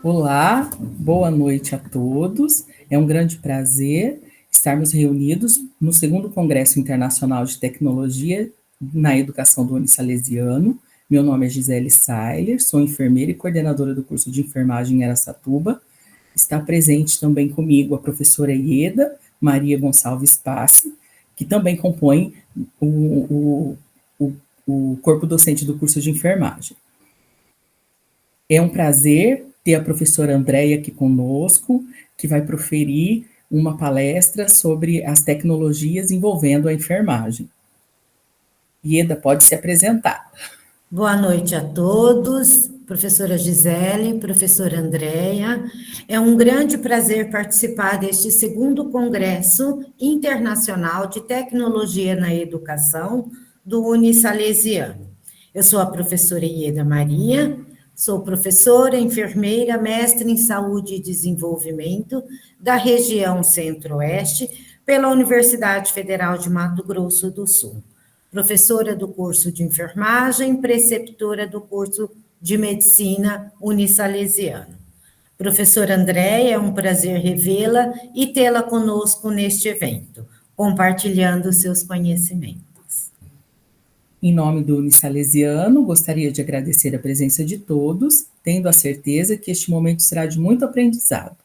Olá, boa noite a todos. É um grande prazer estarmos reunidos no segundo Congresso Internacional de Tecnologia na Educação do Unisalesiano. Meu nome é Gisele Sailer, sou enfermeira e coordenadora do curso de enfermagem em Araçatuba. Está presente também comigo a professora Ieda Maria Gonçalves Passe, que também compõe o corpo docente do curso de enfermagem. É um prazer ter a professora Andréia aqui conosco, que vai proferir uma palestra sobre as tecnologias envolvendo a enfermagem. Ieda, pode se apresentar. Boa noite a todos, professora Gisele, professora Andréia. É um grande prazer participar deste segundo Congresso Internacional de Tecnologia na Educação do Unisalesiano. Eu sou a professora Ieda Maria, sou professora, enfermeira, mestre em Saúde e Desenvolvimento da região Centro-Oeste pela Universidade Federal de Mato Grosso do Sul. Professora do curso de enfermagem, preceptora do curso de medicina unisalesiano. Professora Andréia, é um prazer revê-la e tê-la conosco neste evento, compartilhando seus conhecimentos. Em nome do Unisalesiano, gostaria de agradecer a presença de todos, tendo a certeza que este momento será de muito aprendizado.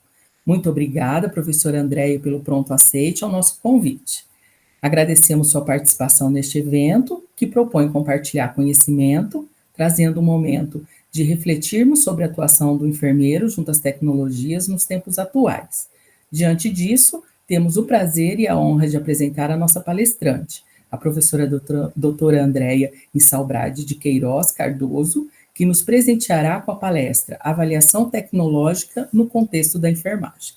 Muito obrigada, professora Andréia, pelo pronto aceite ao nosso convite. Agradecemos sua participação neste evento, que propõe compartilhar conhecimento, trazendo um momento de refletirmos sobre a atuação do enfermeiro junto às tecnologias nos tempos atuais. Diante disso, temos o prazer e a honra de apresentar a nossa palestrante, a professora doutora Andréia Insalbrade de Queiroz Cardoso, que nos presenteará com a palestra Avaliação Tecnológica no Contexto da Enfermagem.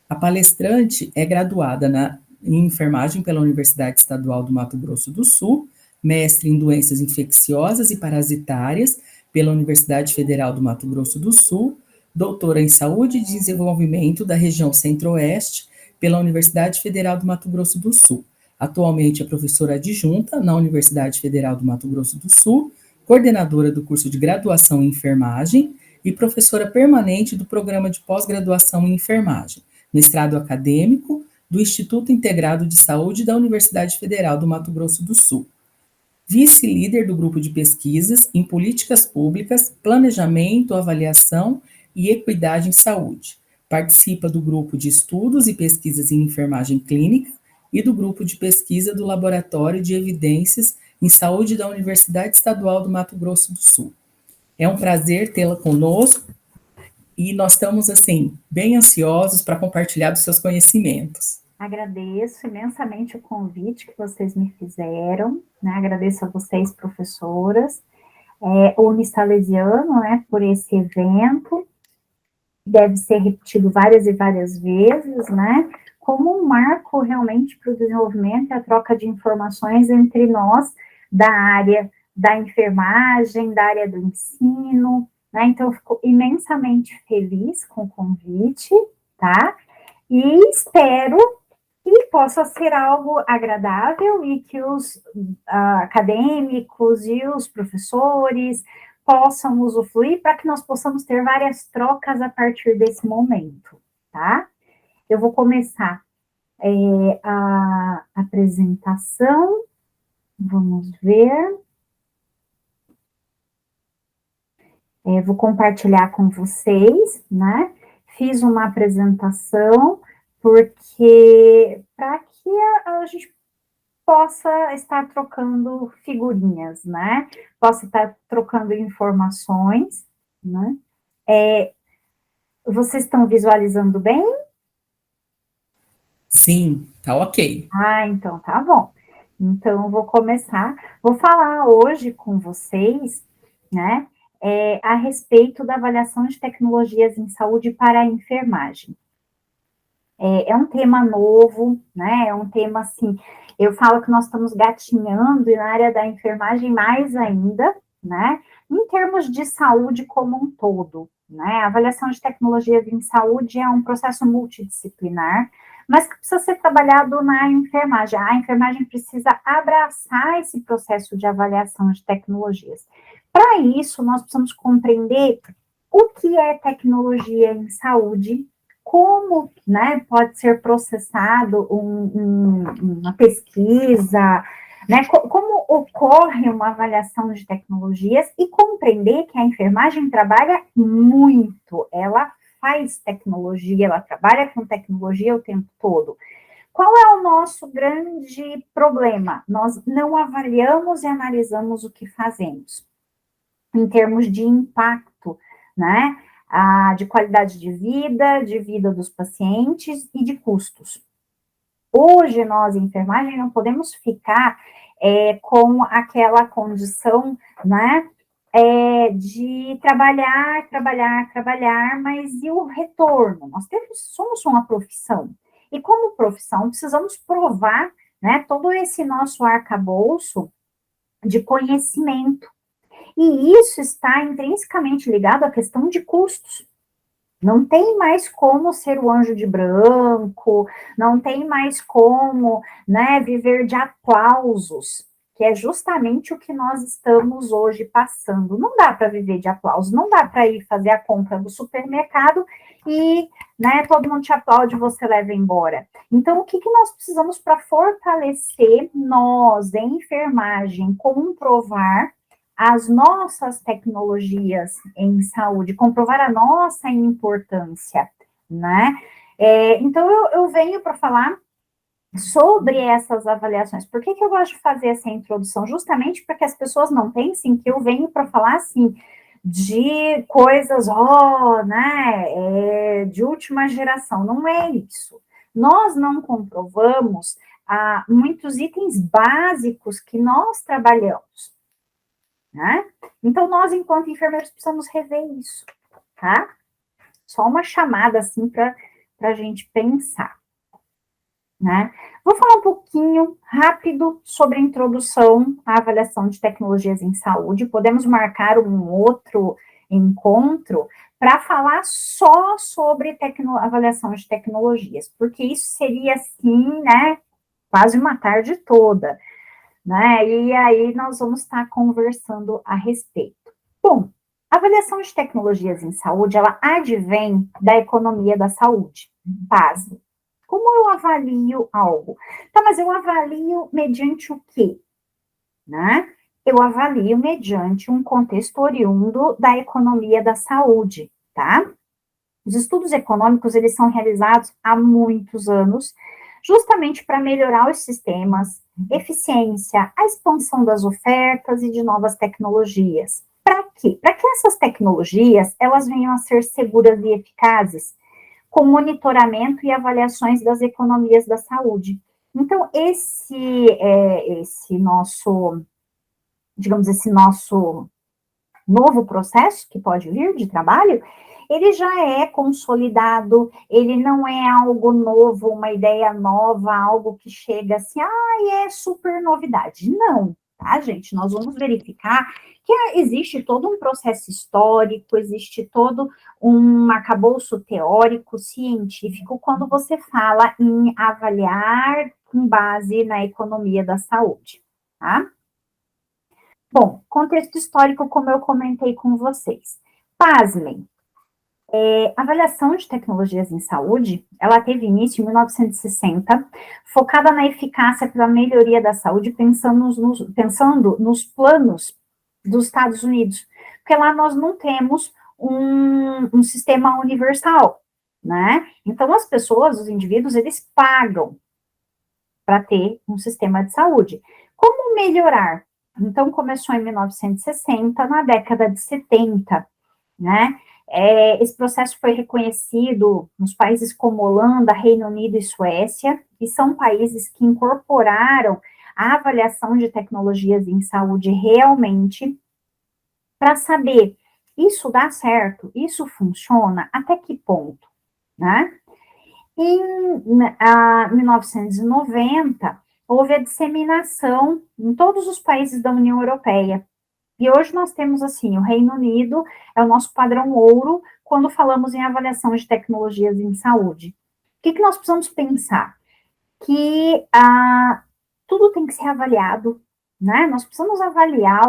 A palestrante é graduada em enfermagem pela Universidade Estadual do Mato Grosso do Sul, mestre em doenças infecciosas e parasitárias pela Universidade Federal do Mato Grosso do Sul, doutora em saúde e desenvolvimento da região Centro-Oeste pela Universidade Federal do Mato Grosso do Sul. Atualmente é professora adjunta na Universidade Federal do Mato Grosso do Sul, coordenadora do curso de graduação em enfermagem e professora permanente do programa de pós-graduação em enfermagem, mestrado acadêmico do Instituto Integrado de Saúde da Universidade Federal do Mato Grosso do Sul. Vice-líder do grupo de pesquisas em políticas públicas, planejamento, avaliação e equidade em saúde. Participa do grupo de estudos e pesquisas em enfermagem clínica e do grupo de pesquisa do Laboratório de Evidências em Saúde da Universidade Estadual do Mato Grosso do Sul. É um prazer tê-la conosco e nós estamos, assim, bem ansiosos para compartilhar dos seus conhecimentos. Agradeço imensamente o convite que vocês me fizeram, né? Agradeço a vocês, professoras, o Unisalesiano, né, por esse evento, deve ser repetido várias e várias vezes, né, como um marco realmente para o desenvolvimento e a troca de informações entre nós da área da enfermagem, da área do ensino, né, então eu fico imensamente feliz com o convite, tá, e espero que possa ser algo agradável e que os acadêmicos e os professores possam usufruir para que nós possamos ter várias trocas a partir desse momento, tá? Eu vou começar a apresentação, vamos ver. Vou compartilhar com vocês, né? Fiz uma apresentação porque para que a gente possa estar trocando figurinhas, né? Possa estar trocando informações, né? Vocês estão visualizando bem? Sim, tá ok. Então tá bom. Então, eu vou começar. Vou falar hoje com vocês, né? A respeito da avaliação de tecnologias em saúde para a enfermagem. É um tema novo, né? É um tema, assim, eu falo que nós estamos gatinhando e na área da enfermagem mais ainda, né? Em termos de saúde como um todo, né? A avaliação de tecnologias em saúde é um processo multidisciplinar, mas que precisa ser trabalhado na enfermagem. A enfermagem precisa abraçar esse processo de avaliação de tecnologias. Para isso, nós precisamos compreender o que é tecnologia em saúde, como, né, pode ser processado uma pesquisa, né, como ocorre uma avaliação de tecnologias e compreender que a enfermagem trabalha muito, ela faz tecnologia, ela trabalha com tecnologia o tempo todo. Qual é o nosso grande problema? Nós não avaliamos e analisamos o que fazemos, em termos de impacto, né? De qualidade de vida dos pacientes e de custos. Hoje, nós, em enfermagem, não podemos ficar com aquela condição, né, de trabalhar, mas e o retorno? Nós somos uma profissão, e como profissão, precisamos provar, né, todo esse nosso arcabouço de conhecimento, e isso está intrinsecamente ligado à questão de custos. Não tem mais como ser o anjo de branco, não tem mais como, né, viver de aplausos, que é justamente o que nós estamos hoje passando. Não dá para viver de aplausos, não dá para ir fazer a compra do supermercado e, né, todo mundo te aplaude e você leva embora. Então, o que nós precisamos para fortalecer nós, em enfermagem, comprovar as nossas tecnologias em saúde, comprovar a nossa importância, né? Então, eu venho para falar sobre essas avaliações. Por que eu gosto de fazer essa introdução? Justamente para que as pessoas não pensem que eu venho para falar, assim, de coisas, né, de última geração. Não é isso. Nós não comprovamos muitos itens básicos que nós trabalhamos, né? Então, nós, enquanto enfermeiros, precisamos rever isso, tá? Só uma chamada, assim, para a gente pensar, né? Vou falar um pouquinho rápido sobre a introdução à avaliação de tecnologias em saúde. Podemos marcar um outro encontro para falar só sobre avaliação de tecnologias, porque isso seria, assim, né, quase uma tarde toda, né? E aí nós vamos estar conversando a respeito. Bom, a avaliação de tecnologias em saúde, ela advém da economia da saúde, base. Como eu avalio algo? Tá, mas eu avalio mediante o quê? Né? Eu avalio mediante um contexto oriundo da economia da saúde, tá? Os estudos econômicos, eles são realizados há muitos anos, justamente para melhorar os sistemas, eficiência, a expansão das ofertas e de novas tecnologias. Para quê? Para que essas tecnologias, elas venham a ser seguras e eficazes, com monitoramento e avaliações das economias da saúde. Então, esse nosso, digamos, esse nosso novo processo que pode vir de trabalho, ele já é consolidado, ele não é algo novo, uma ideia nova, algo que chega assim, é super novidade. Não, tá, gente? Nós vamos verificar que existe todo um processo histórico, existe todo um arcabouço teórico, científico, quando você fala em avaliar com base na economia da saúde, tá? Bom, contexto histórico, como eu comentei com vocês. Pasmem, a avaliação de tecnologias em saúde, ela teve início em 1960, focada na eficácia pela melhoria da saúde, pensando nos planos dos Estados Unidos, porque lá nós não temos um sistema universal, né? Então, as pessoas, os indivíduos, eles pagam para ter um sistema de saúde. Como melhorar? Então, começou em 1960, na década de 70, né? Esse processo foi reconhecido nos países como Holanda, Reino Unido e Suécia, e são países que incorporaram a avaliação de tecnologias em saúde realmente para saber, isso dá certo? Isso funciona? Até que ponto? Né? Em 1990, houve a disseminação em todos os países da União Europeia. E hoje nós temos, assim, o Reino Unido é o nosso padrão ouro quando falamos em avaliação de tecnologias em saúde. O que nós precisamos pensar? Que tudo tem que ser avaliado, né? Nós precisamos avaliar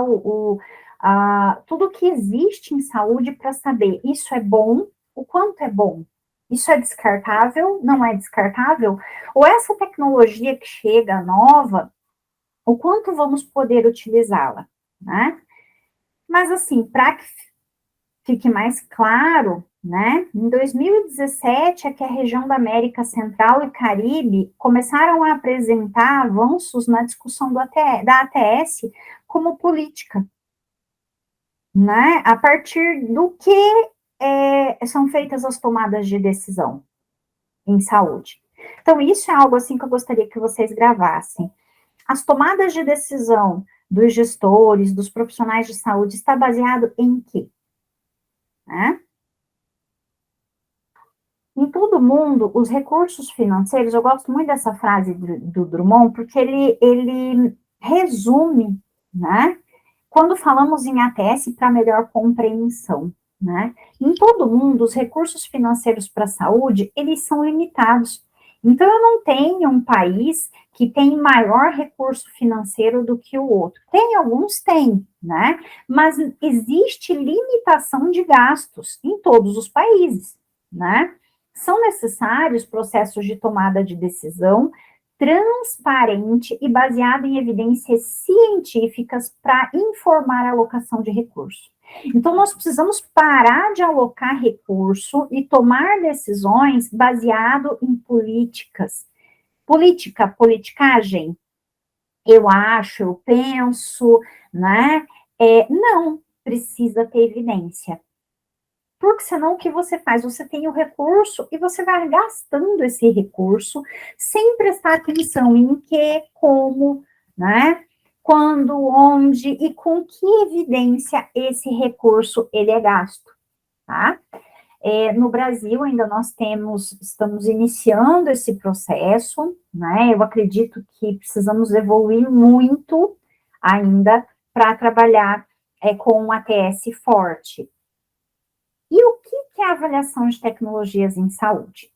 tudo que existe em saúde para saber isso é bom, o quanto é bom. Isso é descartável? Não é descartável? Ou essa tecnologia que chega nova, o quanto vamos poder utilizá-la, né? Mas, assim, para que fique mais claro, né, em 2017 é que a região da América Central e Caribe começaram a apresentar avanços na discussão da ATS como política, né, a partir do que são feitas as tomadas de decisão em saúde. Então, isso é algo assim que eu gostaria que vocês gravassem. As tomadas de decisão dos gestores, dos profissionais de saúde, está baseado em quê? Né? Em todo mundo, os recursos financeiros, eu gosto muito dessa frase do Drummond, porque ele resume, né? Quando falamos em ATS para melhor compreensão, né? Em todo mundo, os recursos financeiros para a saúde, eles são limitados. Então, eu não tenho um país que tem maior recurso financeiro do que o outro. Tem, alguns têm, né? Mas existe limitação de gastos em todos os países, né? São necessários processos de tomada de decisão transparente e baseado em evidências científicas para informar a alocação de recursos. Então, nós precisamos parar de alocar recurso e tomar decisões baseado em políticas. Politicagem, eu acho, eu penso, né? Não, precisa ter evidência. Porque senão o que você faz? Você tem o recurso e você vai gastando esse recurso sem prestar atenção em que, como, né? Quando, onde e com que evidência esse recurso ele é gasto, tá? No Brasil ainda nós estamos iniciando esse processo, né? Eu acredito que precisamos evoluir muito ainda para trabalhar com um ATS forte. E o que é a avaliação de tecnologias em saúde?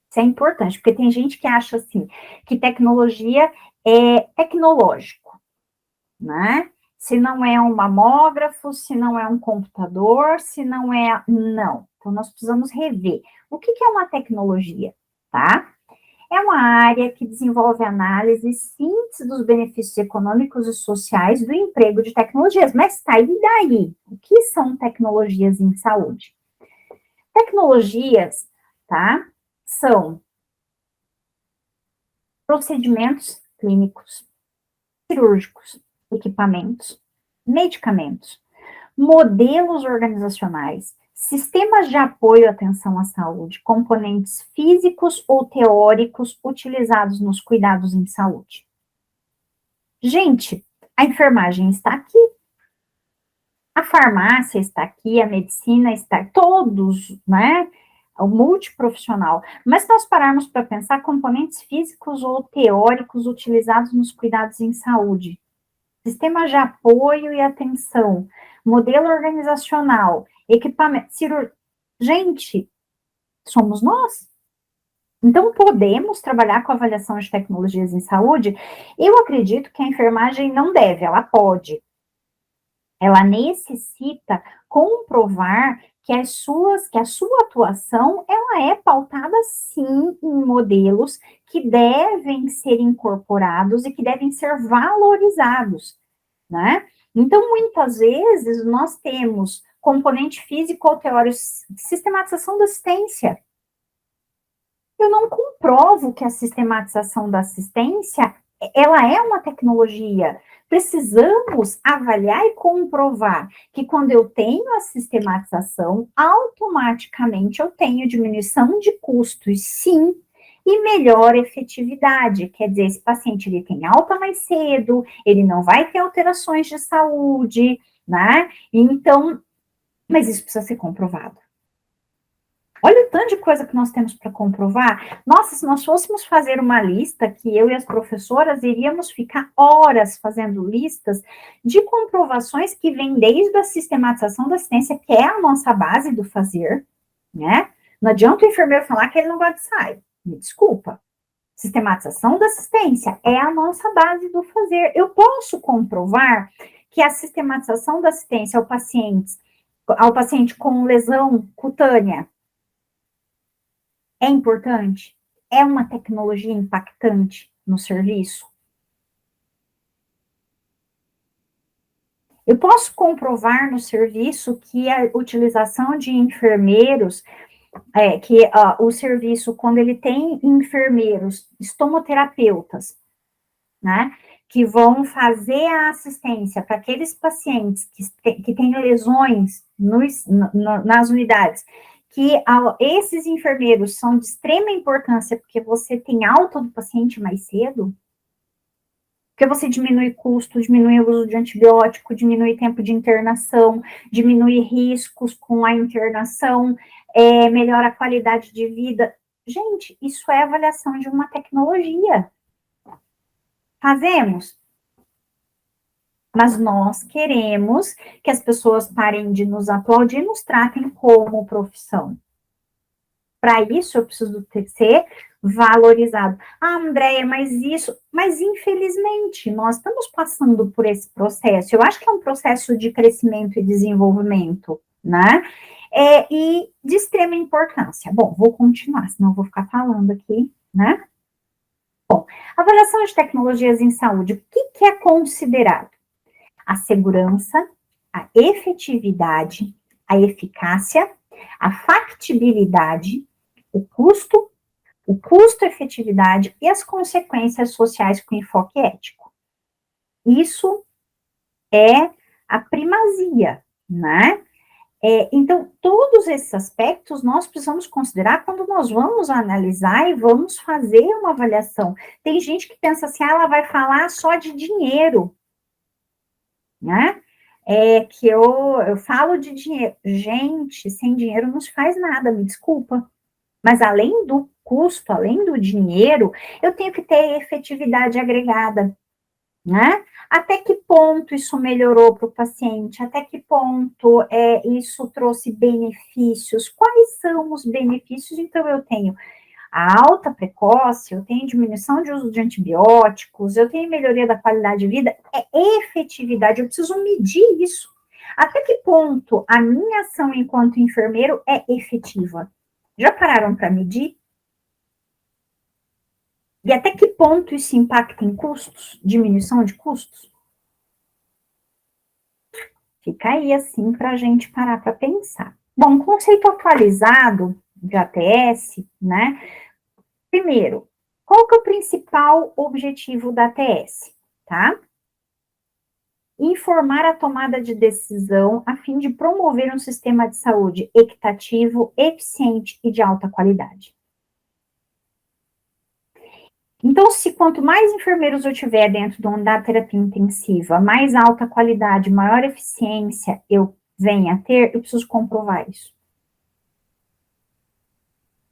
Isso é importante, porque tem gente que acha assim, que tecnologia é tecnológico, né? Se não é um mamógrafo, se não é um computador, se não é... Não. Então, nós precisamos rever. O que é uma tecnologia, tá? É uma área que desenvolve análise e síntese dos benefícios econômicos e sociais do emprego de tecnologias. Mas tá, e daí? O que são tecnologias em saúde? Tecnologias, tá? São procedimentos clínicos, cirúrgicos, equipamentos, medicamentos, modelos organizacionais, sistemas de apoio à atenção à saúde, componentes físicos ou teóricos utilizados nos cuidados em saúde. Gente, a enfermagem está aqui, a farmácia está aqui, a medicina está aqui, todos, né? O multiprofissional. Mas se nós pararmos para pensar, componentes físicos ou teóricos utilizados nos cuidados em saúde, sistema de apoio e atenção, modelo organizacional, equipamento, gente, somos nós. Então, podemos trabalhar com avaliação de tecnologias em saúde? Eu acredito que a enfermagem não deve, ela pode. Ela necessita comprovar que a sua atuação, ela é pautada, sim, em modelos que devem ser incorporados e que devem ser valorizados, né? Então, muitas vezes, nós temos componente físico ou teórico, sistematização da assistência. Eu não comprovo que a sistematização da assistência, ela é uma tecnologia. Precisamos avaliar e comprovar que quando eu tenho a sistematização, automaticamente eu tenho diminuição de custos, sim, e melhor efetividade. Quer dizer, esse paciente ele tem alta mais cedo, ele não vai ter alterações de saúde, né? Então, mas isso precisa ser comprovado. Olha o tanto de coisa que nós temos para comprovar. Nossa, se nós fôssemos fazer uma lista, que eu e as professoras iríamos ficar horas fazendo listas de comprovações que vêm desde a sistematização da assistência, que é a nossa base do fazer, né? Não adianta o enfermeiro falar que ele não gosta de sair. Me desculpa. Sistematização da assistência é a nossa base do fazer. Eu posso comprovar que a sistematização da assistência ao paciente com lesão cutânea é importante? É uma tecnologia impactante no serviço? Eu posso comprovar no serviço que a utilização de enfermeiros, o serviço, quando ele tem enfermeiros, estomoterapeutas, né, que vão fazer a assistência para aqueles pacientes que têm lesões nas unidades, que esses enfermeiros são de extrema importância, porque você tem alta do paciente mais cedo, porque você diminui custo, diminui o uso de antibiótico, diminui tempo de internação, diminui riscos com a internação, melhora a qualidade de vida. Gente, isso é avaliação de uma tecnologia. Fazemos? Mas nós queremos que as pessoas parem de nos aplaudir e nos tratem como profissão. Para isso, eu preciso ser valorizado. Ah, Andréia, mas infelizmente, nós estamos passando por esse processo. Eu acho que é um processo de crescimento e desenvolvimento, né? E de extrema importância. Bom, vou continuar, senão eu vou ficar falando aqui, né? Bom, avaliação de tecnologias em saúde, o que é considerado? A segurança, a efetividade, a eficácia, a factibilidade, o custo-efetividade e as consequências sociais com enfoque ético. Isso é a primazia, né? Então, todos esses aspectos nós precisamos considerar quando nós vamos analisar e vamos fazer uma avaliação. Tem gente que pensa assim, ela vai falar só de dinheiro, né? Que eu falo de dinheiro. Gente, sem dinheiro não se faz nada, me desculpa. Mas além do custo, além do dinheiro, eu tenho que ter efetividade agregada, né? Até que ponto isso melhorou para o paciente? Até que ponto isso trouxe benefícios? Quais são os benefícios? Então, eu tenho a alta precoce, eu tenho diminuição de uso de antibióticos, eu tenho melhoria da qualidade de vida, efetividade, eu preciso medir isso. Até que ponto a minha ação enquanto enfermeiro é efetiva? Já pararam para medir? E até que ponto isso impacta em custos? Diminuição de custos? Fica aí assim para a gente parar para pensar. Bom, conceito atualizado de ATS, né? Primeiro, qual que é o principal objetivo da ATS, tá? Informar a tomada de decisão a fim de promover um sistema de saúde equitativo, eficiente e de alta qualidade. Então, se quanto mais enfermeiros eu tiver dentro da terapia intensiva, mais alta qualidade, maior eficiência eu venha a ter, eu preciso comprovar isso.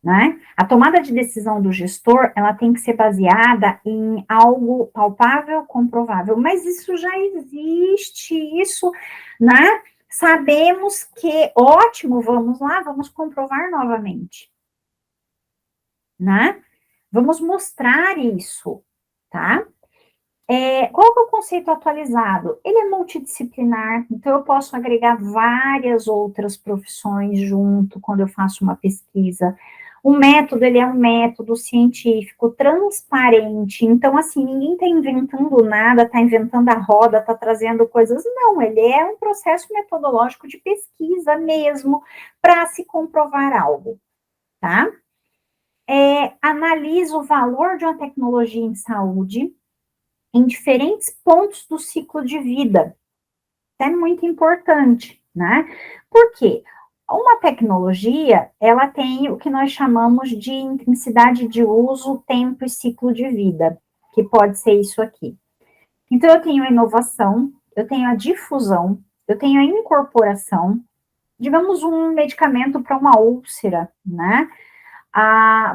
Né? A tomada de decisão do gestor, ela tem que ser baseada em algo palpável, comprovável, mas isso já existe, isso, né? Sabemos que, ótimo, vamos lá, vamos comprovar novamente, né? Vamos mostrar isso, tá? Qual que é o conceito atualizado? Ele é multidisciplinar, então eu posso agregar várias outras profissões junto quando eu faço uma pesquisa. O método, ele é um método científico, transparente, então, assim, ninguém está inventando nada, está inventando a roda, está trazendo coisas, não, ele é um processo metodológico de pesquisa mesmo, para se comprovar algo, tá? Analisa o valor de uma tecnologia em saúde em diferentes pontos do ciclo de vida. Isso é muito importante, né? Por quê? Uma tecnologia, ela tem o que nós chamamos de intensidade de uso, tempo e ciclo de vida, que pode ser isso aqui. Então, eu tenho a inovação, eu tenho a difusão, eu tenho a incorporação, digamos um medicamento para uma úlcera, né?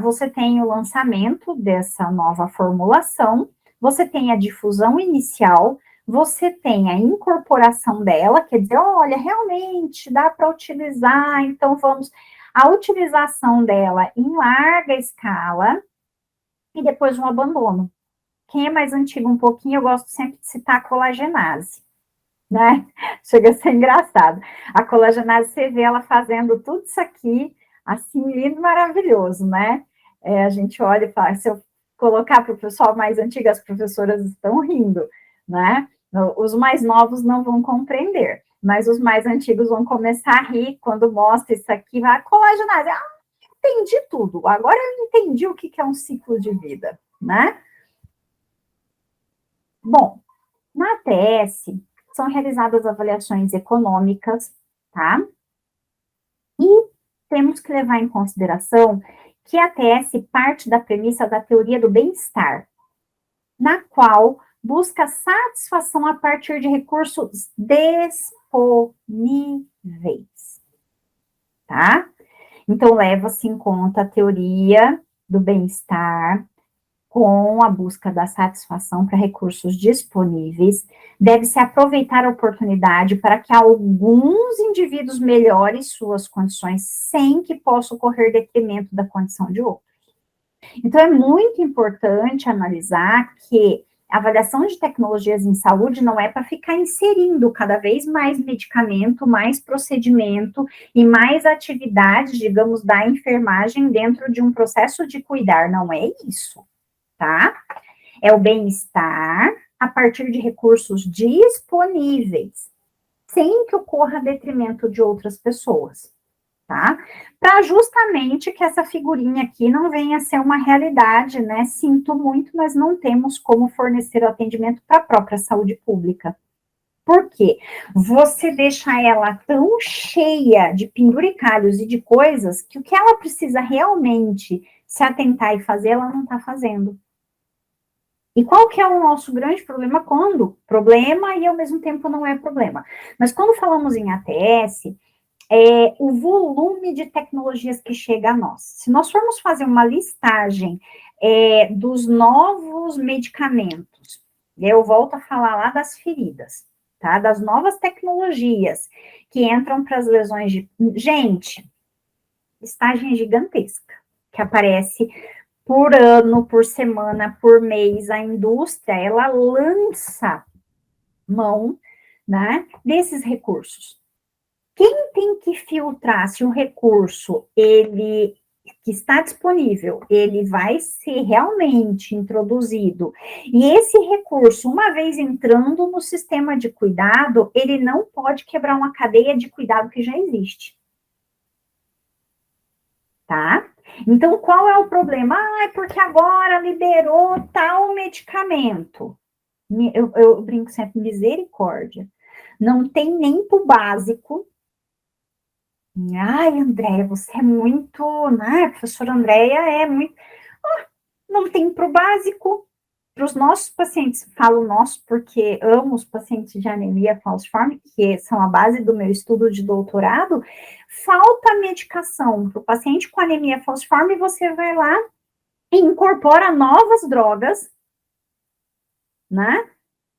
Você tem o lançamento dessa nova formulação, você tem a difusão inicial, você tem a incorporação dela, quer dizer, olha, realmente dá para utilizar, então vamos, a utilização dela em larga escala, e depois um abandono. Quem é mais antigo um pouquinho, eu gosto sempre de citar a colagenase, né? Chega a ser engraçado. A colagenase, você vê ela fazendo tudo isso aqui, assim, lindo, maravilhoso, né? A gente olha e fala, se eu colocar para o pessoal mais antigo, as professoras estão rindo, né? Os mais novos não vão compreender, mas os mais antigos vão começar a rir quando mostra isso aqui, vai, colagenase, entendi tudo, agora eu entendi o que é um ciclo de vida, né? Bom, na ATS, são realizadas avaliações econômicas, tá? E temos que levar em consideração que a ATS parte da premissa da teoria do bem-estar, na qual busca satisfação a partir de recursos disponíveis, tá? Então, leva-se em conta a teoria do bem-estar, com a busca da satisfação para recursos disponíveis, deve-se aproveitar a oportunidade para que alguns indivíduos melhorem suas condições sem que possa ocorrer detrimento da condição de outros. Então, é muito importante analisar que a avaliação de tecnologias em saúde não é para ficar inserindo cada vez mais medicamento, mais procedimento e mais atividades, digamos, da enfermagem dentro de um processo de cuidar, não é isso. Tá? É o bem-estar a partir de recursos disponíveis, sem que ocorra detrimento de outras pessoas, tá? Para justamente que essa figurinha aqui não venha a ser uma realidade, né? Sinto muito, mas não temos como fornecer o atendimento para a própria saúde pública. Por quê? Você deixa ela tão cheia de penduricalhos e de coisas que o que ela precisa realmente se atentar e fazer, ela não está fazendo. E qual que é o nosso grande problema? Quando problema e ao mesmo tempo não é problema. Mas quando falamos em ATS, é o volume de tecnologias que chega a nós. Se nós formos fazer uma listagem dos novos medicamentos, eu volto a falar lá das feridas, tá? Das novas tecnologias que entram para as lesões de... Gente, listagem gigantesca, que aparece por ano, por semana, por mês, a indústria, ela lança mão, né, desses recursos. Quem tem que filtrar se um recurso, ele que está disponível, ele vai ser realmente introduzido, e esse recurso, uma vez entrando no sistema de cuidado, ele não pode quebrar uma cadeia de cuidado que já existe. Tá? Então, qual é o problema? É porque agora liberou tal medicamento. Eu brinco sempre, misericórdia. Não tem nem pro básico. Ai, Andréia, você é muito, né? A professora Andréia é muito... não tem pro básico. Para os nossos pacientes, falo nosso porque amo os pacientes de anemia falciforme, que são a base do meu estudo de doutorado, falta medicação para o paciente com anemia falciforme, você vai lá e incorpora novas drogas, né?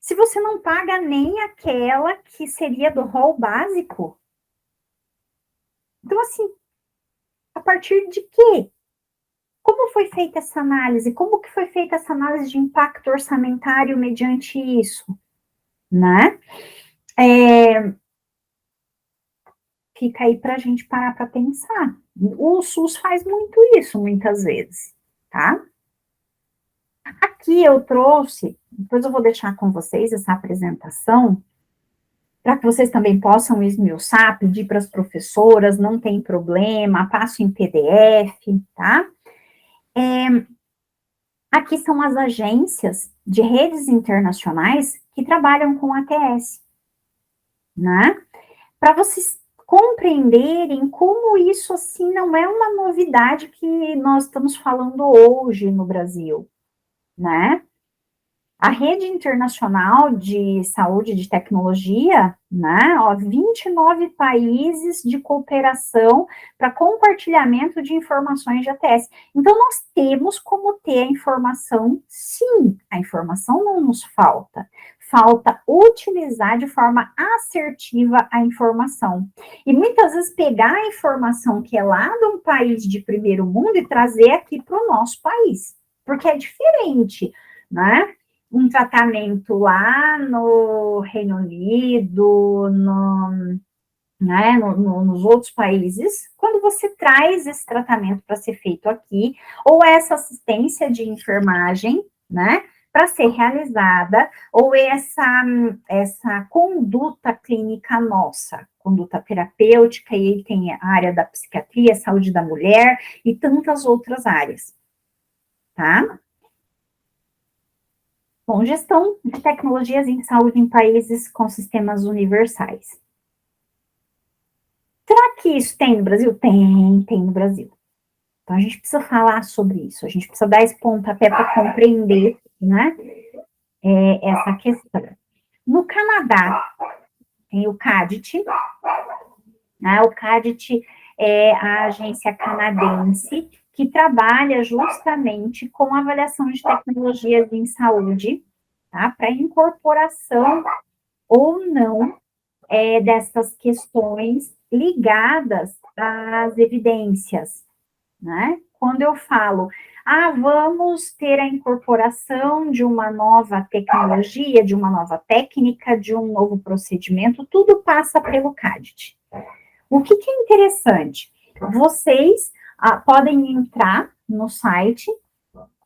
Se você não paga nem aquela que seria do rol básico. Então, assim, a partir de quê? Como foi feita essa análise? Como que foi feita essa análise de impacto orçamentário mediante isso? Né? Fica aí para a gente parar para pensar. O SUS faz muito isso, muitas vezes, tá? Aqui eu trouxe, depois eu vou deixar com vocês essa apresentação, para que vocês também possam esmiuçar, pedir para as professoras, não tem problema, passo em PDF, tá? Aqui são as agências de redes internacionais que trabalham com ATS, né? Para vocês compreenderem como isso, assim, não é uma novidade que nós estamos falando hoje no Brasil, né? A Rede Internacional de Saúde e de Tecnologia, né, 29 países de cooperação para compartilhamento de informações de ATS. Então, nós temos como ter a informação, sim, a informação não nos falta. Falta utilizar de forma assertiva a informação. E muitas vezes pegar a informação que é lá de um país de primeiro mundo e trazer aqui para o nosso país, porque é diferente, né? um tratamento lá no Reino Unido, né, nos outros países, quando você traz esse tratamento para ser feito aqui, ou essa assistência de enfermagem, né, para ser realizada, ou essa conduta clínica nossa, conduta terapêutica, e aí tem a área da psiquiatria, saúde da mulher e tantas outras áreas, tá? Bom, gestão de tecnologias em saúde em países com sistemas universais. Será que isso tem no Brasil? Tem no Brasil. Então, a gente precisa falar sobre isso, a gente precisa dar esse pontapé para compreender, né, essa questão. No Canadá, tem o CADIT, né, o CADIT é a agência canadense que trabalha justamente com avaliação de tecnologias em saúde, tá, para incorporação ou não dessas questões ligadas às evidências, né? Quando eu falo, vamos ter a incorporação de uma nova tecnologia, de uma nova técnica, de um novo procedimento, tudo passa pelo CADIT. O que é interessante? Vocês podem entrar no site,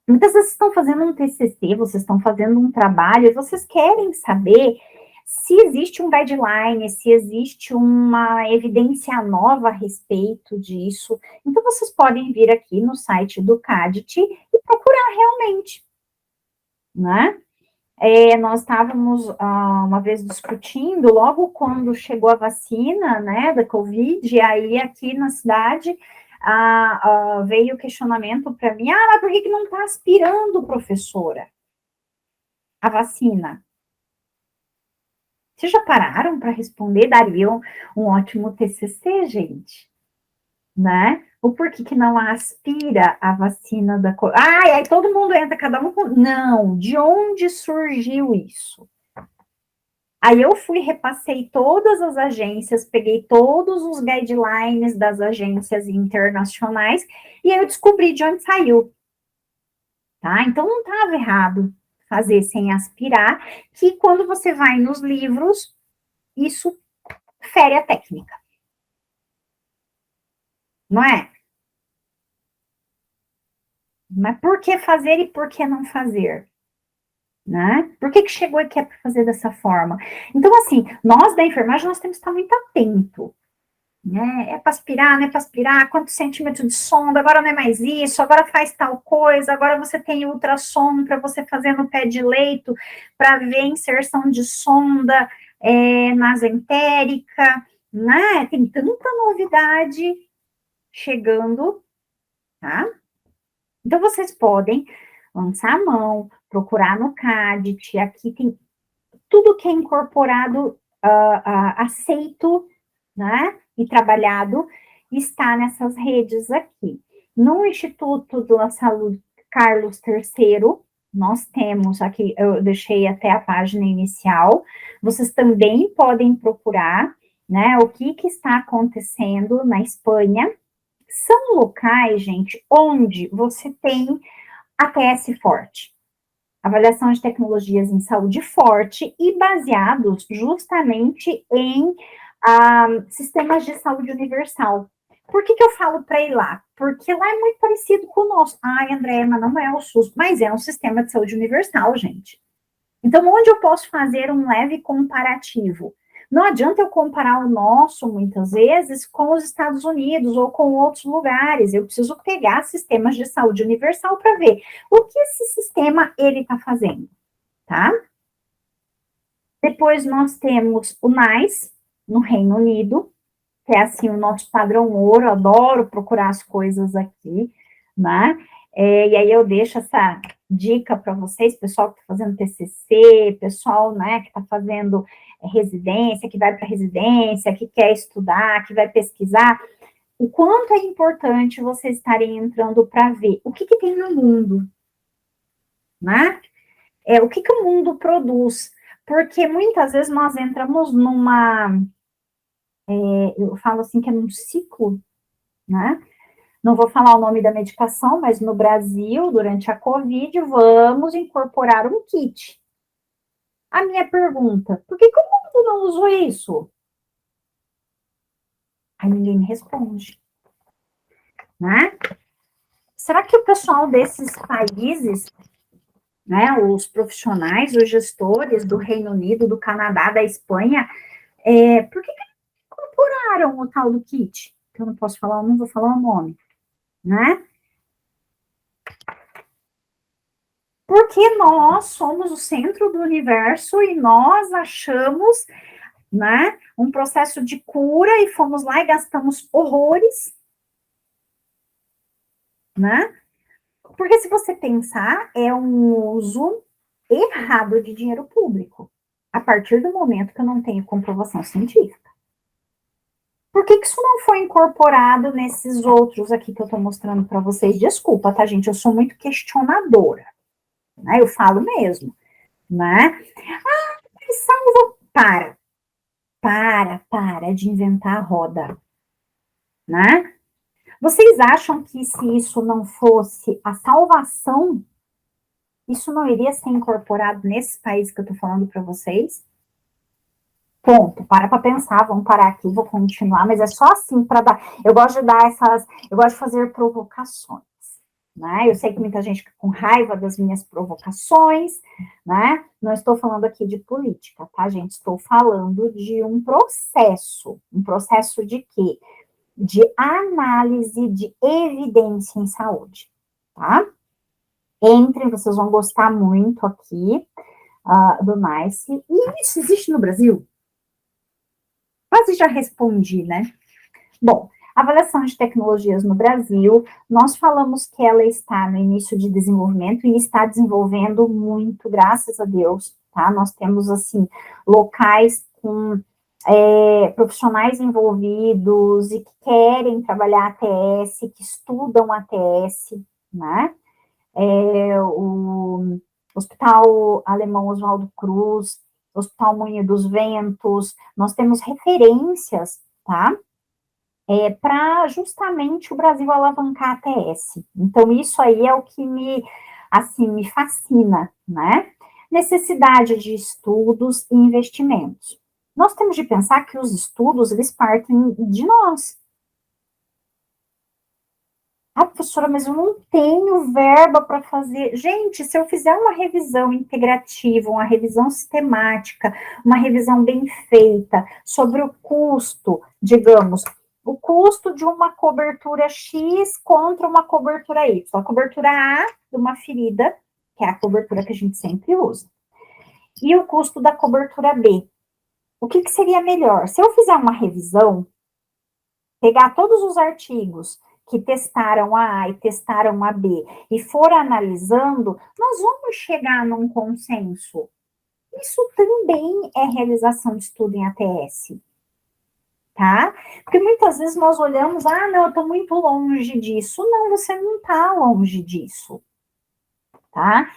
muitas vezes estão fazendo um TCC, vocês estão fazendo um trabalho, e vocês querem saber se existe um guideline, se existe uma evidência nova a respeito disso. Então, vocês podem vir aqui no site do CADIT e procurar realmente, né? Nós estávamos uma vez discutindo, logo quando chegou a vacina, né, da Covid, aí aqui na cidade veio o questionamento para mim, mas por que não está aspirando, professora, a vacina? Vocês já pararam para responder? Dariam um ótimo TCC, gente, né? O porquê que não aspira a vacina da Covid? Aí todo mundo entra, cada um com... Não, de onde surgiu isso? Aí eu fui, repassei todas as agências, peguei todos os guidelines das agências internacionais, e aí eu descobri de onde saiu, tá? Então não estava errado fazer sem aspirar, que quando você vai nos livros, isso fere a técnica. Não é? Mas por que fazer e por que não fazer? Né? Por que chegou e quer fazer dessa forma? Então, assim, nós da enfermagem, nós temos que estar muito atento. Né? É para aspirar, não é para aspirar, quantos centímetros de sonda, agora não é mais isso, agora faz tal coisa, agora você tem ultrassom para você fazer no pé de leito, para ver inserção de sonda nasentérica, né? Tem tanta novidade chegando, tá? Então, vocês podem lançar a mão, procurar no CADIT, aqui tem tudo que é incorporado, aceito, né, e trabalhado, está nessas redes aqui. No Instituto da Saúde Carlos III, nós temos aqui, eu deixei até a página inicial, vocês também podem procurar, né, o que está acontecendo na Espanha. São locais, gente, onde você tem ATS forte, avaliação de tecnologias em saúde forte e baseados justamente em sistemas de saúde universal. Por que eu falo para ir lá? Porque lá é muito parecido com o nosso. André, mas não é o SUS, mas é um sistema de saúde universal, gente. Então, onde eu posso fazer um leve comparativo? Não adianta eu comparar o nosso, muitas vezes, com os Estados Unidos ou com outros lugares. Eu preciso pegar sistemas de saúde universal para ver o que esse sistema ele está fazendo, tá? Depois nós temos o NICE, no Reino Unido, que é assim o nosso padrão ouro, adoro procurar as coisas aqui, né? E aí eu deixo essa dica para vocês, pessoal que está fazendo TCC, pessoal, né, que está fazendo residência, que vai para residência, que quer estudar, que vai pesquisar, o quanto é importante vocês estarem entrando para ver o que tem no mundo, né? O que o mundo produz, porque muitas vezes nós entramos numa, eu falo assim que é num ciclo, né? Não vou falar o nome da medicação, mas no Brasil, durante a Covid, vamos incorporar um kit. A minha pergunta, por que o mundo não usou isso? Aí ninguém me responde, né? Será que o pessoal desses países, né, os profissionais, os gestores do Reino Unido, do Canadá, da Espanha, por que incorporaram o tal do kit? Que eu não posso falar, eu não vou falar o nome, né? Porque nós somos o centro do universo e nós achamos, né, um processo de cura e fomos lá e gastamos horrores, né? Porque se você pensar, é um uso errado de dinheiro público, a partir do momento que eu não tenho comprovação científica. Por que isso não foi incorporado nesses outros aqui que eu estou mostrando para vocês? Desculpa, tá, gente? Eu sou muito questionadora, né? Eu falo mesmo, né? Salva. Para de inventar a roda, né? Vocês acham que se isso não fosse a salvação, isso não iria ser incorporado nesse país que eu tô falando para vocês? Ponto, para pensar, vamos parar aqui, vou continuar, mas é só assim para dar. Eu gosto de dar eu gosto de fazer provocações, né? Eu sei que muita gente fica com raiva das minhas provocações, né? Não estou falando aqui de política, tá, gente? Estou falando de um processo de quê? De análise de evidência em saúde, tá? Entrem, vocês vão gostar muito aqui do NICE. E isso existe no Brasil? Quase já respondi, né? Bom, avaliação de tecnologias no Brasil, nós falamos que ela está no início de desenvolvimento e está desenvolvendo muito, graças a Deus, tá? Nós temos, assim, locais com profissionais envolvidos e que querem trabalhar ATS, que estudam ATS, né? O Hospital Alemão Oswaldo Cruz, Hospital Moinho dos Ventos, nós temos referências, tá? Para justamente o Brasil alavancar a ATS. Então, isso aí é o que me fascina, né? Necessidade de estudos e investimentos. Nós temos de pensar que os estudos, eles partem de nós. Ah, professora, mas eu não tenho verba para fazer. Gente, se eu fizer uma revisão integrativa, uma revisão sistemática, uma revisão bem feita sobre o custo, digamos, o custo de uma cobertura X contra uma cobertura Y. A cobertura A de uma ferida, que é a cobertura que a gente sempre usa. E o custo da cobertura B. O que seria melhor? Se eu fizer uma revisão, pegar todos os artigos que testaram a e testaram a B e for analisando, nós vamos chegar num consenso. Isso também é realização de estudo em ATS, tá? Porque muitas vezes nós olhamos, não, eu estou muito longe disso. Não, você não está longe disso, tá?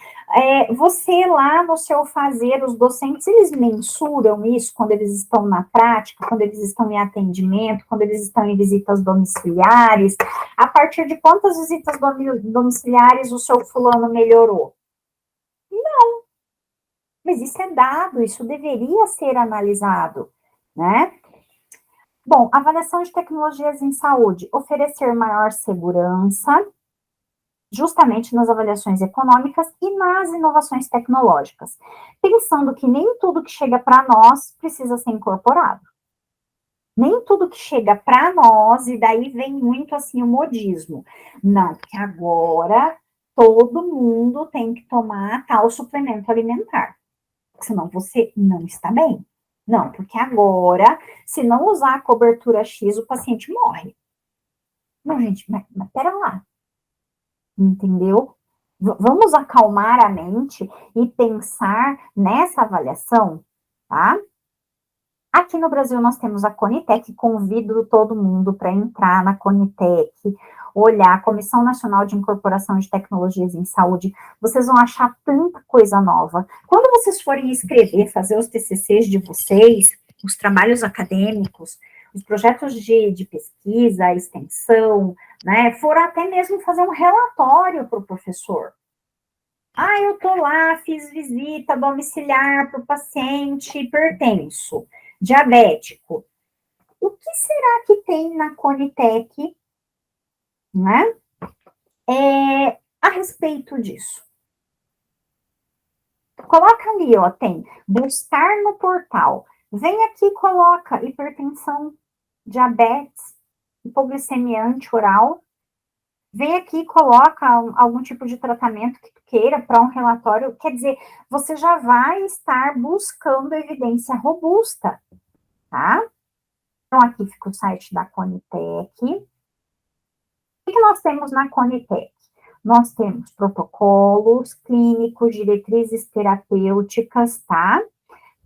Você lá no seu fazer, os docentes, eles mensuram isso quando eles estão na prática, quando eles estão em atendimento, quando eles estão em visitas domiciliares. A partir de quantas visitas domiciliares o seu fulano melhorou? Não. Mas isso é dado, isso deveria ser analisado, né? Bom, avaliação de tecnologias em saúde, oferecer maior segurança, justamente nas avaliações econômicas e nas inovações tecnológicas, pensando que nem tudo que chega para nós precisa ser incorporado. Nem tudo que chega para nós, e daí vem muito assim o modismo. Não, porque agora todo mundo tem que tomar tal suplemento alimentar, senão você não está bem. Não, porque agora, se não usar a cobertura X, o paciente morre. Não, gente, mas pera lá. Entendeu? Vamos acalmar a mente e pensar nessa avaliação, tá? Aqui no Brasil nós temos a Conitec, convido todo mundo para entrar na Conitec, olhar a Comissão Nacional de Incorporação de Tecnologias em Saúde, vocês vão achar tanta coisa nova. Quando vocês forem escrever, fazer os TCCs de vocês, os trabalhos acadêmicos, os projetos de pesquisa, extensão, né? For até mesmo fazer um relatório para o professor. Ah, eu tô lá, fiz visita domiciliar para o paciente hipertenso, diabético. O que será que tem na Conitec, né? A respeito disso. Coloca ali, ó, tem buscar no portal. Vem aqui, coloca hipertensão, diabetes, hipoglicemia antioral. Vem aqui, coloca algum tipo de tratamento que tu queira para um relatório. Quer dizer, você já vai estar buscando evidência robusta, tá? Então, aqui fica o site da Conitec. O que nós temos na Conitec? Nós temos protocolos clínicos, diretrizes terapêuticas, tá?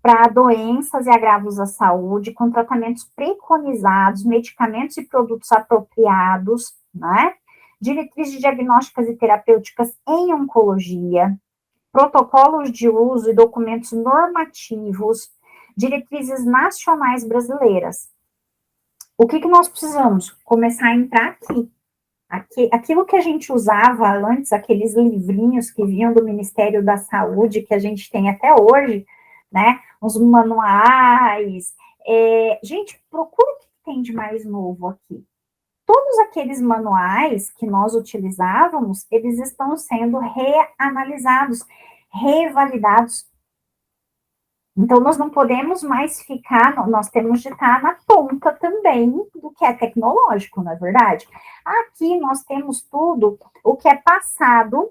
Para doenças e agravos à saúde, com tratamentos preconizados, medicamentos e produtos apropriados, né? Diretrizes diagnósticas e terapêuticas em oncologia, protocolos de uso e documentos normativos, diretrizes nacionais brasileiras. O que nós precisamos? Começar a entrar aqui. Aquilo que a gente usava antes, aqueles livrinhos que vinham do Ministério da Saúde, que a gente tem até hoje, né? Os manuais. Gente, procura o que tem de mais novo aqui. Todos aqueles manuais que nós utilizávamos, eles estão sendo reanalisados, revalidados. Então, nós não podemos mais ficar, nós temos de estar na ponta também do que é tecnológico, não é verdade? Aqui nós temos tudo o que é passado,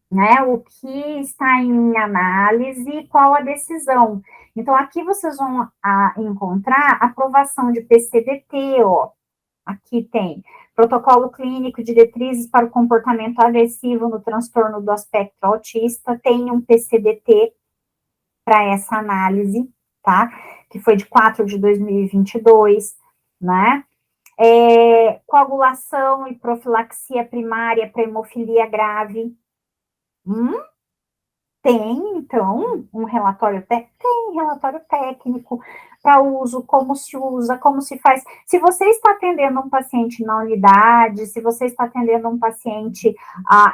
né? O que está em análise, qual a decisão. Então, aqui vocês vão encontrar aprovação de PCDT, ó. Aqui tem protocolo clínico, diretrizes para o comportamento agressivo no transtorno do espectro autista, tem um PCDT para essa análise, tá? Que foi de 4 de 2022, né? Coagulação e profilaxia primária para hemofilia grave. Tem, então, um relatório técnico? Tem relatório técnico para uso, como se usa, como se faz. Se você está atendendo um paciente na unidade, se você está atendendo um paciente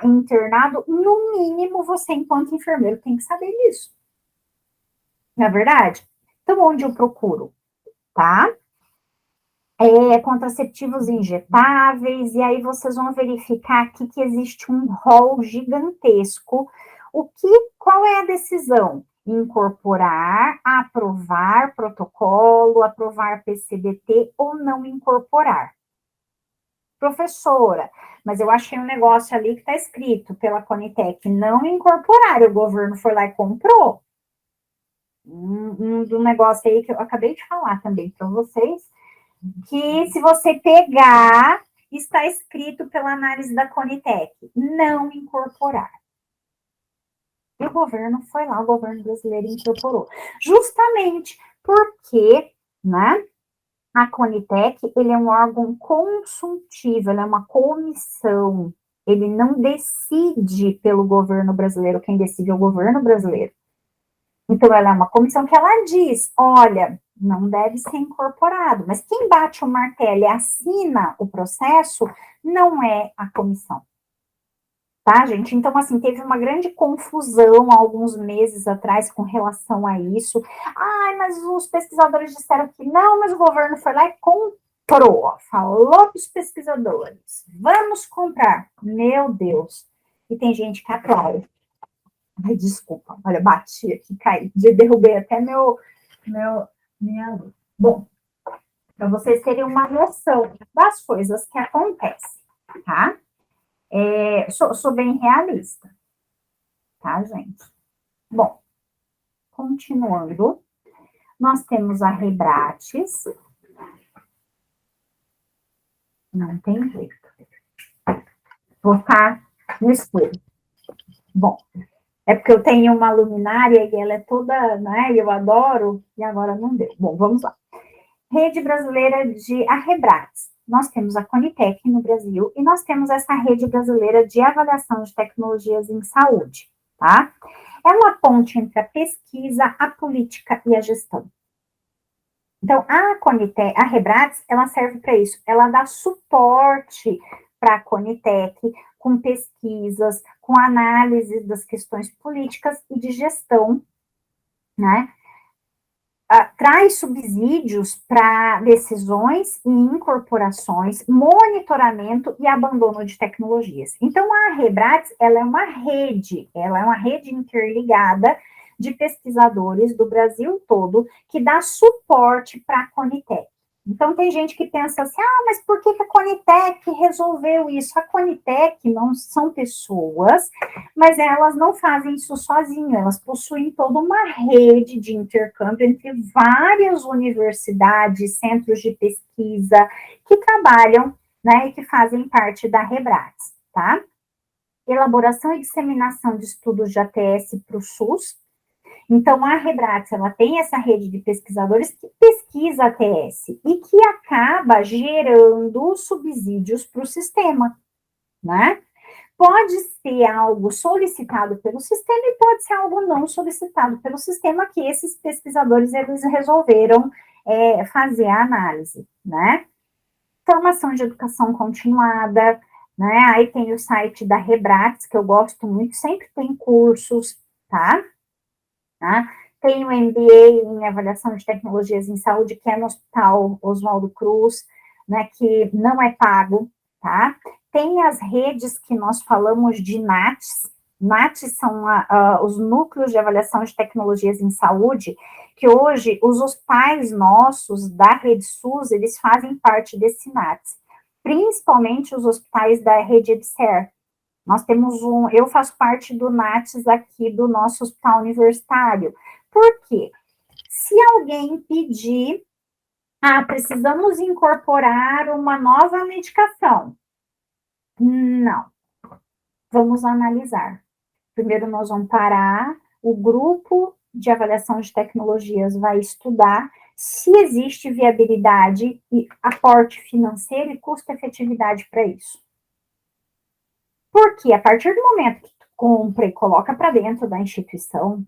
internado, no mínimo você, enquanto enfermeiro, tem que saber disso. Não é verdade? Então, onde eu procuro? Tá? Contraceptivos injetáveis, e aí vocês vão verificar aqui que existe um rol gigantesco. Qual é a decisão? Incorporar, aprovar protocolo, aprovar PCDT ou não incorporar. Professora, mas eu achei um negócio ali que está escrito pela Conitec, não incorporar, o governo foi lá e comprou. Do negócio aí que eu acabei de falar também para vocês, que se você pegar, está escrito pela análise da Conitec, não incorporar. E o governo foi lá, o governo brasileiro incorporou. Justamente porque, né, a Conitec, ele é um órgão consultivo, ele é uma comissão, ele não decide pelo governo brasileiro, quem decide é o governo brasileiro. Então, ela é uma comissão que ela diz, olha, não deve ser incorporado, mas quem bate o martelo e assina o processo não é a comissão. Tá, gente? Então, assim, teve uma grande confusão há alguns meses atrás com relação a isso. Ai, mas os pesquisadores disseram que não, mas o governo foi lá e comprou. Falou para os pesquisadores, vamos comprar. Meu Deus. E tem gente que apoia. Ai, desculpa, olha, bati aqui, caí, derrubei até minha luz. Bom, para vocês terem uma noção das coisas que acontecem, tá? Sou bem realista, tá, gente? Bom, continuando, nós temos a Rebrates. Não tem jeito. Vou ficar no escuro. Bom, é porque eu tenho uma luminária e ela é toda, né, eu adoro, e agora não deu. Bom, vamos lá. Rede Brasileira de Rebrates. Nós temos a Conitec no Brasil e nós temos essa Rede Brasileira de Avaliação de Tecnologias em Saúde, tá? É uma ponte entre a pesquisa, a política e a gestão. Então, a Rebrates, ela serve para isso, ela dá suporte para a Conitec, com pesquisas, com análise das questões políticas e de gestão, né? Traz subsídios para decisões e incorporações, monitoramento e abandono de tecnologias. Então, a Rebrates, ela é uma rede interligada de pesquisadores do Brasil todo que dá suporte para a Conitec. Então, tem gente que pensa assim, mas por que a Conitec resolveu isso? A Conitec não são pessoas, mas elas não fazem isso sozinhas, elas possuem toda uma rede de intercâmbio entre várias universidades, centros de pesquisa, que trabalham, né, e que fazem parte da Rebrates, tá? Elaboração e disseminação de estudos de ATS para o SUS. Então, a Rebrates, ela tem essa rede de pesquisadores que pesquisa ATS e que acaba gerando subsídios para o sistema, né? Pode ser algo solicitado pelo sistema e pode ser algo não solicitado pelo sistema, que esses pesquisadores, eles resolveram fazer a análise, né? Formação de educação continuada, né? Aí tem o site da Rebrates, que eu gosto muito, sempre tem cursos, tá? Tem o MBA em avaliação de tecnologias em saúde, que é no Hospital Oswaldo Cruz, né, que não é pago, tá? Tem as redes que nós falamos de NATs. NATs são os núcleos de avaliação de tecnologias em saúde, que hoje os hospitais nossos da Rede SUS, eles fazem parte desse NATs, principalmente os hospitais da Rede EBSER. Nós temos eu faço parte do NATS aqui do nosso hospital universitário. Por quê? Se alguém pedir, precisamos incorporar uma nova medicação. Não. Vamos analisar. Primeiro nós vamos parar, o grupo de avaliação de tecnologias vai estudar se existe viabilidade e aporte financeiro e custo-efetividade para isso. Porque a partir do momento que tu compra e coloca para dentro da instituição,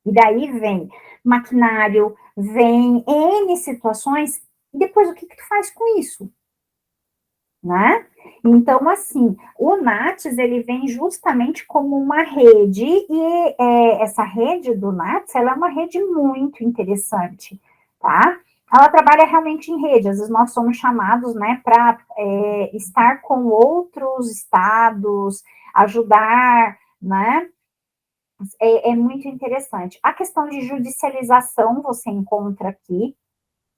e daí vem maquinário, vem N situações, e depois o que tu faz com isso? Né? Então, assim, o NATS, ele vem justamente como uma rede, e essa rede do NATS, ela é uma rede muito interessante, tá? Ela trabalha realmente em rede, às vezes nós somos chamados, né, para estar com outros estados, ajudar, né? É muito interessante. A questão de judicialização você encontra aqui,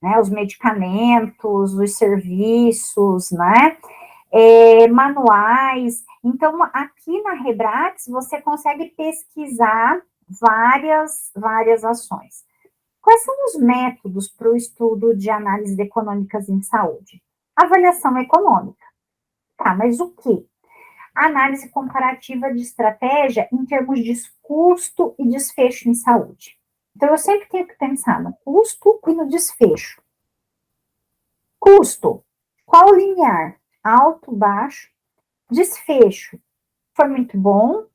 né? Os medicamentos, os serviços, né? Manuais. Então, aqui na Rebrates, você consegue pesquisar várias ações. Quais são os métodos para o estudo de análises econômicas em saúde? Avaliação econômica. Tá, mas o quê? Análise comparativa de estratégia em termos de custo e desfecho em saúde. Então, eu sempre tenho que pensar no custo e no desfecho. Custo, qual linear? Alto, baixo. Desfecho, foi muito bom,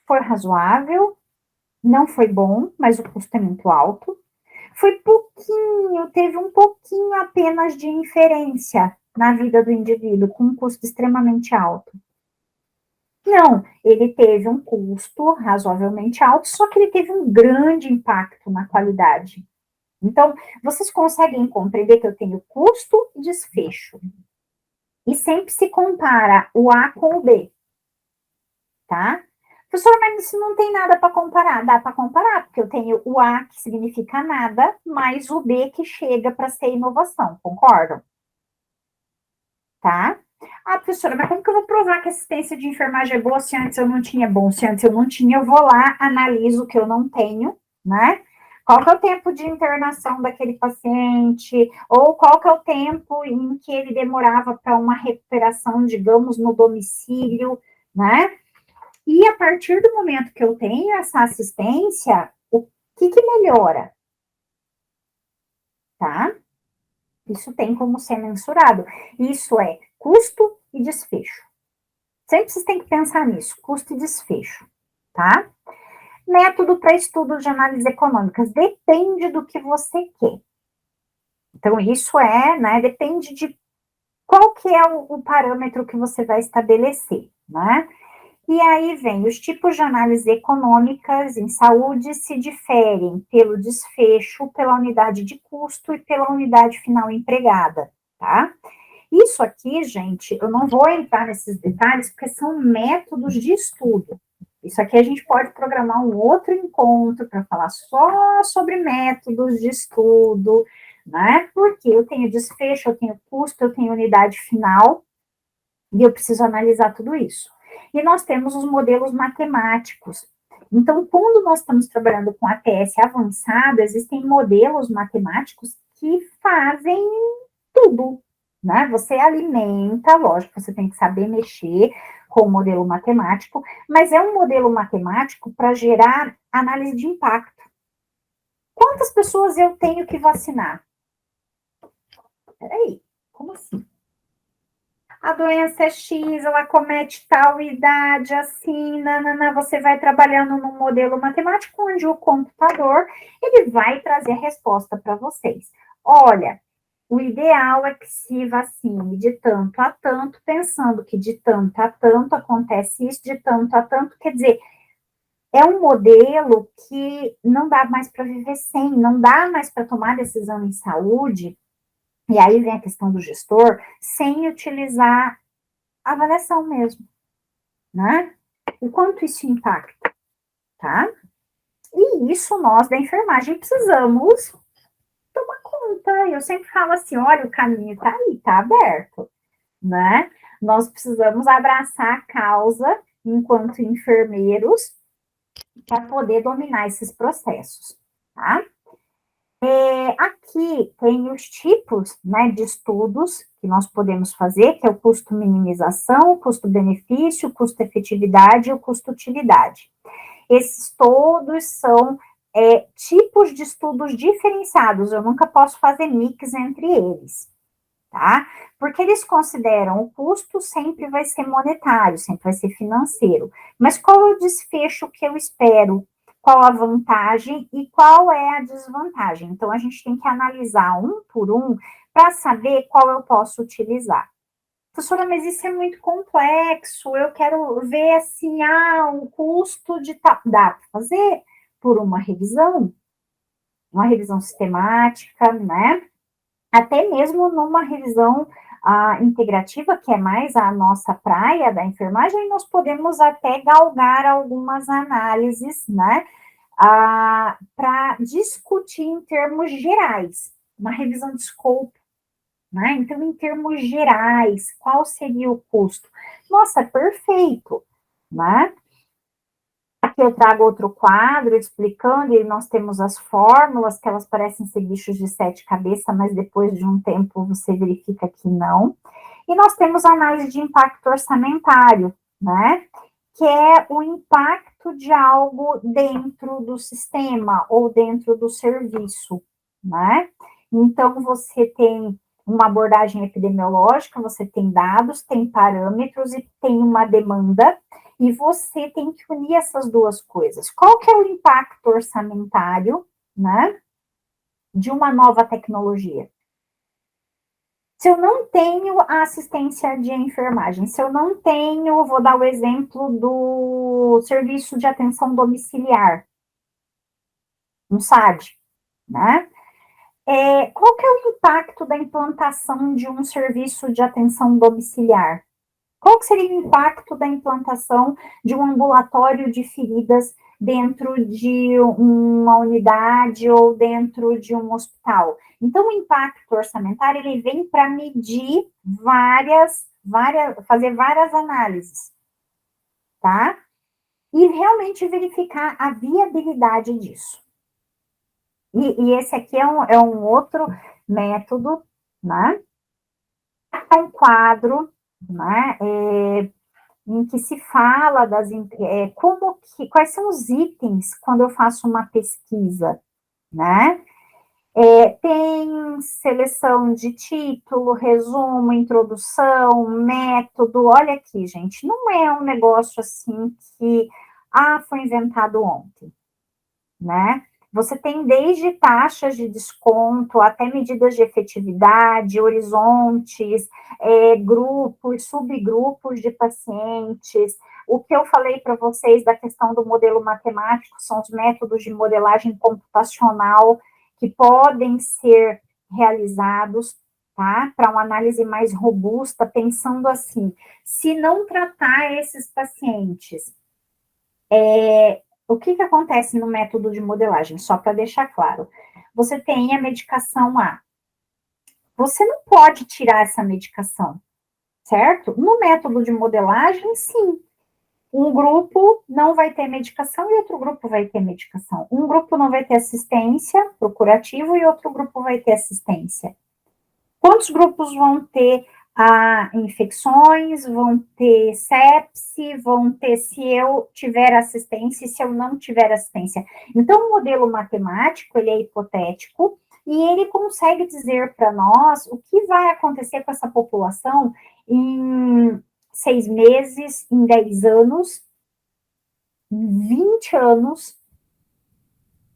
foi razoável, não foi bom, mas o custo é muito alto. Foi pouquinho, teve um pouquinho apenas de inferência na vida do indivíduo, com um custo extremamente alto. Não, ele teve um custo razoavelmente alto, só que ele teve um grande impacto na qualidade. Então, vocês conseguem compreender que eu tenho custo e desfecho. E sempre se compara o A com o B, tá? Professora, mas isso não tem nada para comparar. Dá para comparar, porque eu tenho o A, que significa nada, mais o B, que chega para ser inovação, concordam? Tá? Professora, mas como que eu vou provar que a assistência de enfermagem é boa se antes eu não tinha? Bom, se antes eu não tinha, eu vou lá, analiso o que eu não tenho, né? Qual que é o tempo de internação daquele paciente? Ou qual que é o tempo em que ele demorava para uma recuperação, digamos, no domicílio, né? E a partir do momento que eu tenho essa assistência, o que melhora? Tá? Isso tem como ser mensurado. Isso é custo e desfecho. Sempre vocês têm que pensar nisso, custo e desfecho, tá? Método para estudo de análises econômicas, depende do que você quer. Então, isso né, depende de qual que é o parâmetro que você vai estabelecer, né? E aí vem, os tipos de análise econômicas em saúde se diferem pelo desfecho, pela unidade de custo e pela unidade final empregada, tá? Isso aqui, gente, eu não vou entrar nesses detalhes, porque são métodos de estudo. Isso aqui a gente pode programar um outro encontro para falar só sobre métodos de estudo, né? Porque eu tenho desfecho, eu tenho custo, eu tenho unidade final, e eu preciso analisar tudo isso. E nós temos os modelos matemáticos. Então, quando nós estamos trabalhando com ATS avançado, existem modelos matemáticos que fazem tudo, né? Você alimenta, lógico, você tem que saber mexer com o modelo matemático, mas é um modelo matemático para gerar análise de impacto. Quantas pessoas eu tenho que vacinar? Peraí, como assim? A doença é X, ela comete tal idade, assim, nanana, você vai trabalhando num modelo matemático onde o computador, ele vai trazer a resposta para vocês. Olha, o ideal é que se vacine de tanto a tanto, pensando que de tanto a tanto acontece isso, de tanto a tanto, quer dizer, é um modelo que não dá mais para viver sem, não dá mais para tomar decisão em saúde, e aí vem a questão do gestor, sem utilizar a avaliação mesmo, né? O quanto isso impacta, tá? E isso nós da enfermagem precisamos tomar conta. Eu sempre falo assim, olha, o caminho tá aí, tá aberto, né? Nós precisamos abraçar a causa enquanto enfermeiros para poder dominar esses processos, tá? Aqui tem os tipos, né, de estudos que nós podemos fazer, que é o custo minimização, o custo-benefício, o custo-efetividade e o custo-utilidade. Esses todos são tipos de estudos diferenciados, eu nunca posso fazer mix entre eles, tá? Porque eles consideram o custo sempre vai ser monetário, sempre vai ser financeiro. Mas qual é o desfecho que eu espero? Qual a vantagem e qual é a desvantagem? Então, a gente tem que analisar um por um para saber qual eu posso utilizar. Professora, mas isso é muito complexo, eu quero ver assim, o custo de tal. Dá para fazer por uma revisão sistemática, né? Até mesmo numa revisão integrativa, que é mais a nossa praia da enfermagem, nós podemos até galgar algumas análises, né, para discutir em termos gerais, uma revisão de scope, né, então, em termos gerais, qual seria o custo? Nossa, perfeito, né? Aqui eu trago outro quadro explicando, e nós temos as fórmulas, que elas parecem ser bichos de 7 cabeças, mas depois de um tempo você verifica que não. E nós temos a análise de impacto orçamentário, né? Que é o impacto de algo dentro do sistema ou dentro do serviço, né? Então, você tem uma abordagem epidemiológica, você tem dados, tem parâmetros e tem uma demanda, e você tem que unir essas duas coisas. Qual que é o impacto orçamentário, né, de uma nova tecnologia? Se eu não tenho a assistência de enfermagem, se eu não tenho, vou dar o exemplo do serviço de atenção domiciliar, um SAD, né? Qual que é o impacto da implantação de um serviço de atenção domiciliar? Qual que seria o impacto da implantação de um ambulatório de feridas dentro de uma unidade ou dentro de um hospital? Então, o impacto orçamentário, ele vem para medir fazer várias análises, tá? E realmente verificar a viabilidade disso. E esse aqui é um outro método, né? É um quadro, né? Em que se fala quais são os itens quando eu faço uma pesquisa, né? Tem seleção de título, resumo, introdução, método. Olha aqui, gente, não é um negócio assim que foi inventado ontem, né? Você tem desde taxas de desconto até medidas de efetividade, horizontes, grupos, subgrupos de pacientes. O que eu falei para vocês da questão do modelo matemático são os métodos de modelagem computacional que podem ser realizados, tá? Para uma análise mais robusta, pensando assim, se não tratar esses pacientes, o que acontece no método de modelagem? Só para deixar claro, você tem a medicação A. Você não pode tirar essa medicação, certo? No método de modelagem, sim. Um grupo não vai ter medicação e outro grupo vai ter medicação. Um grupo não vai ter assistência pro curativo e outro grupo vai ter assistência. Quantos grupos vão ter infecções, vão ter sepse, vão ter se eu tiver assistência e se eu não tiver assistência. Então, o modelo matemático, ele é hipotético e ele consegue dizer para nós o que vai acontecer com essa população em 6 meses, em 10 anos, em 20 anos,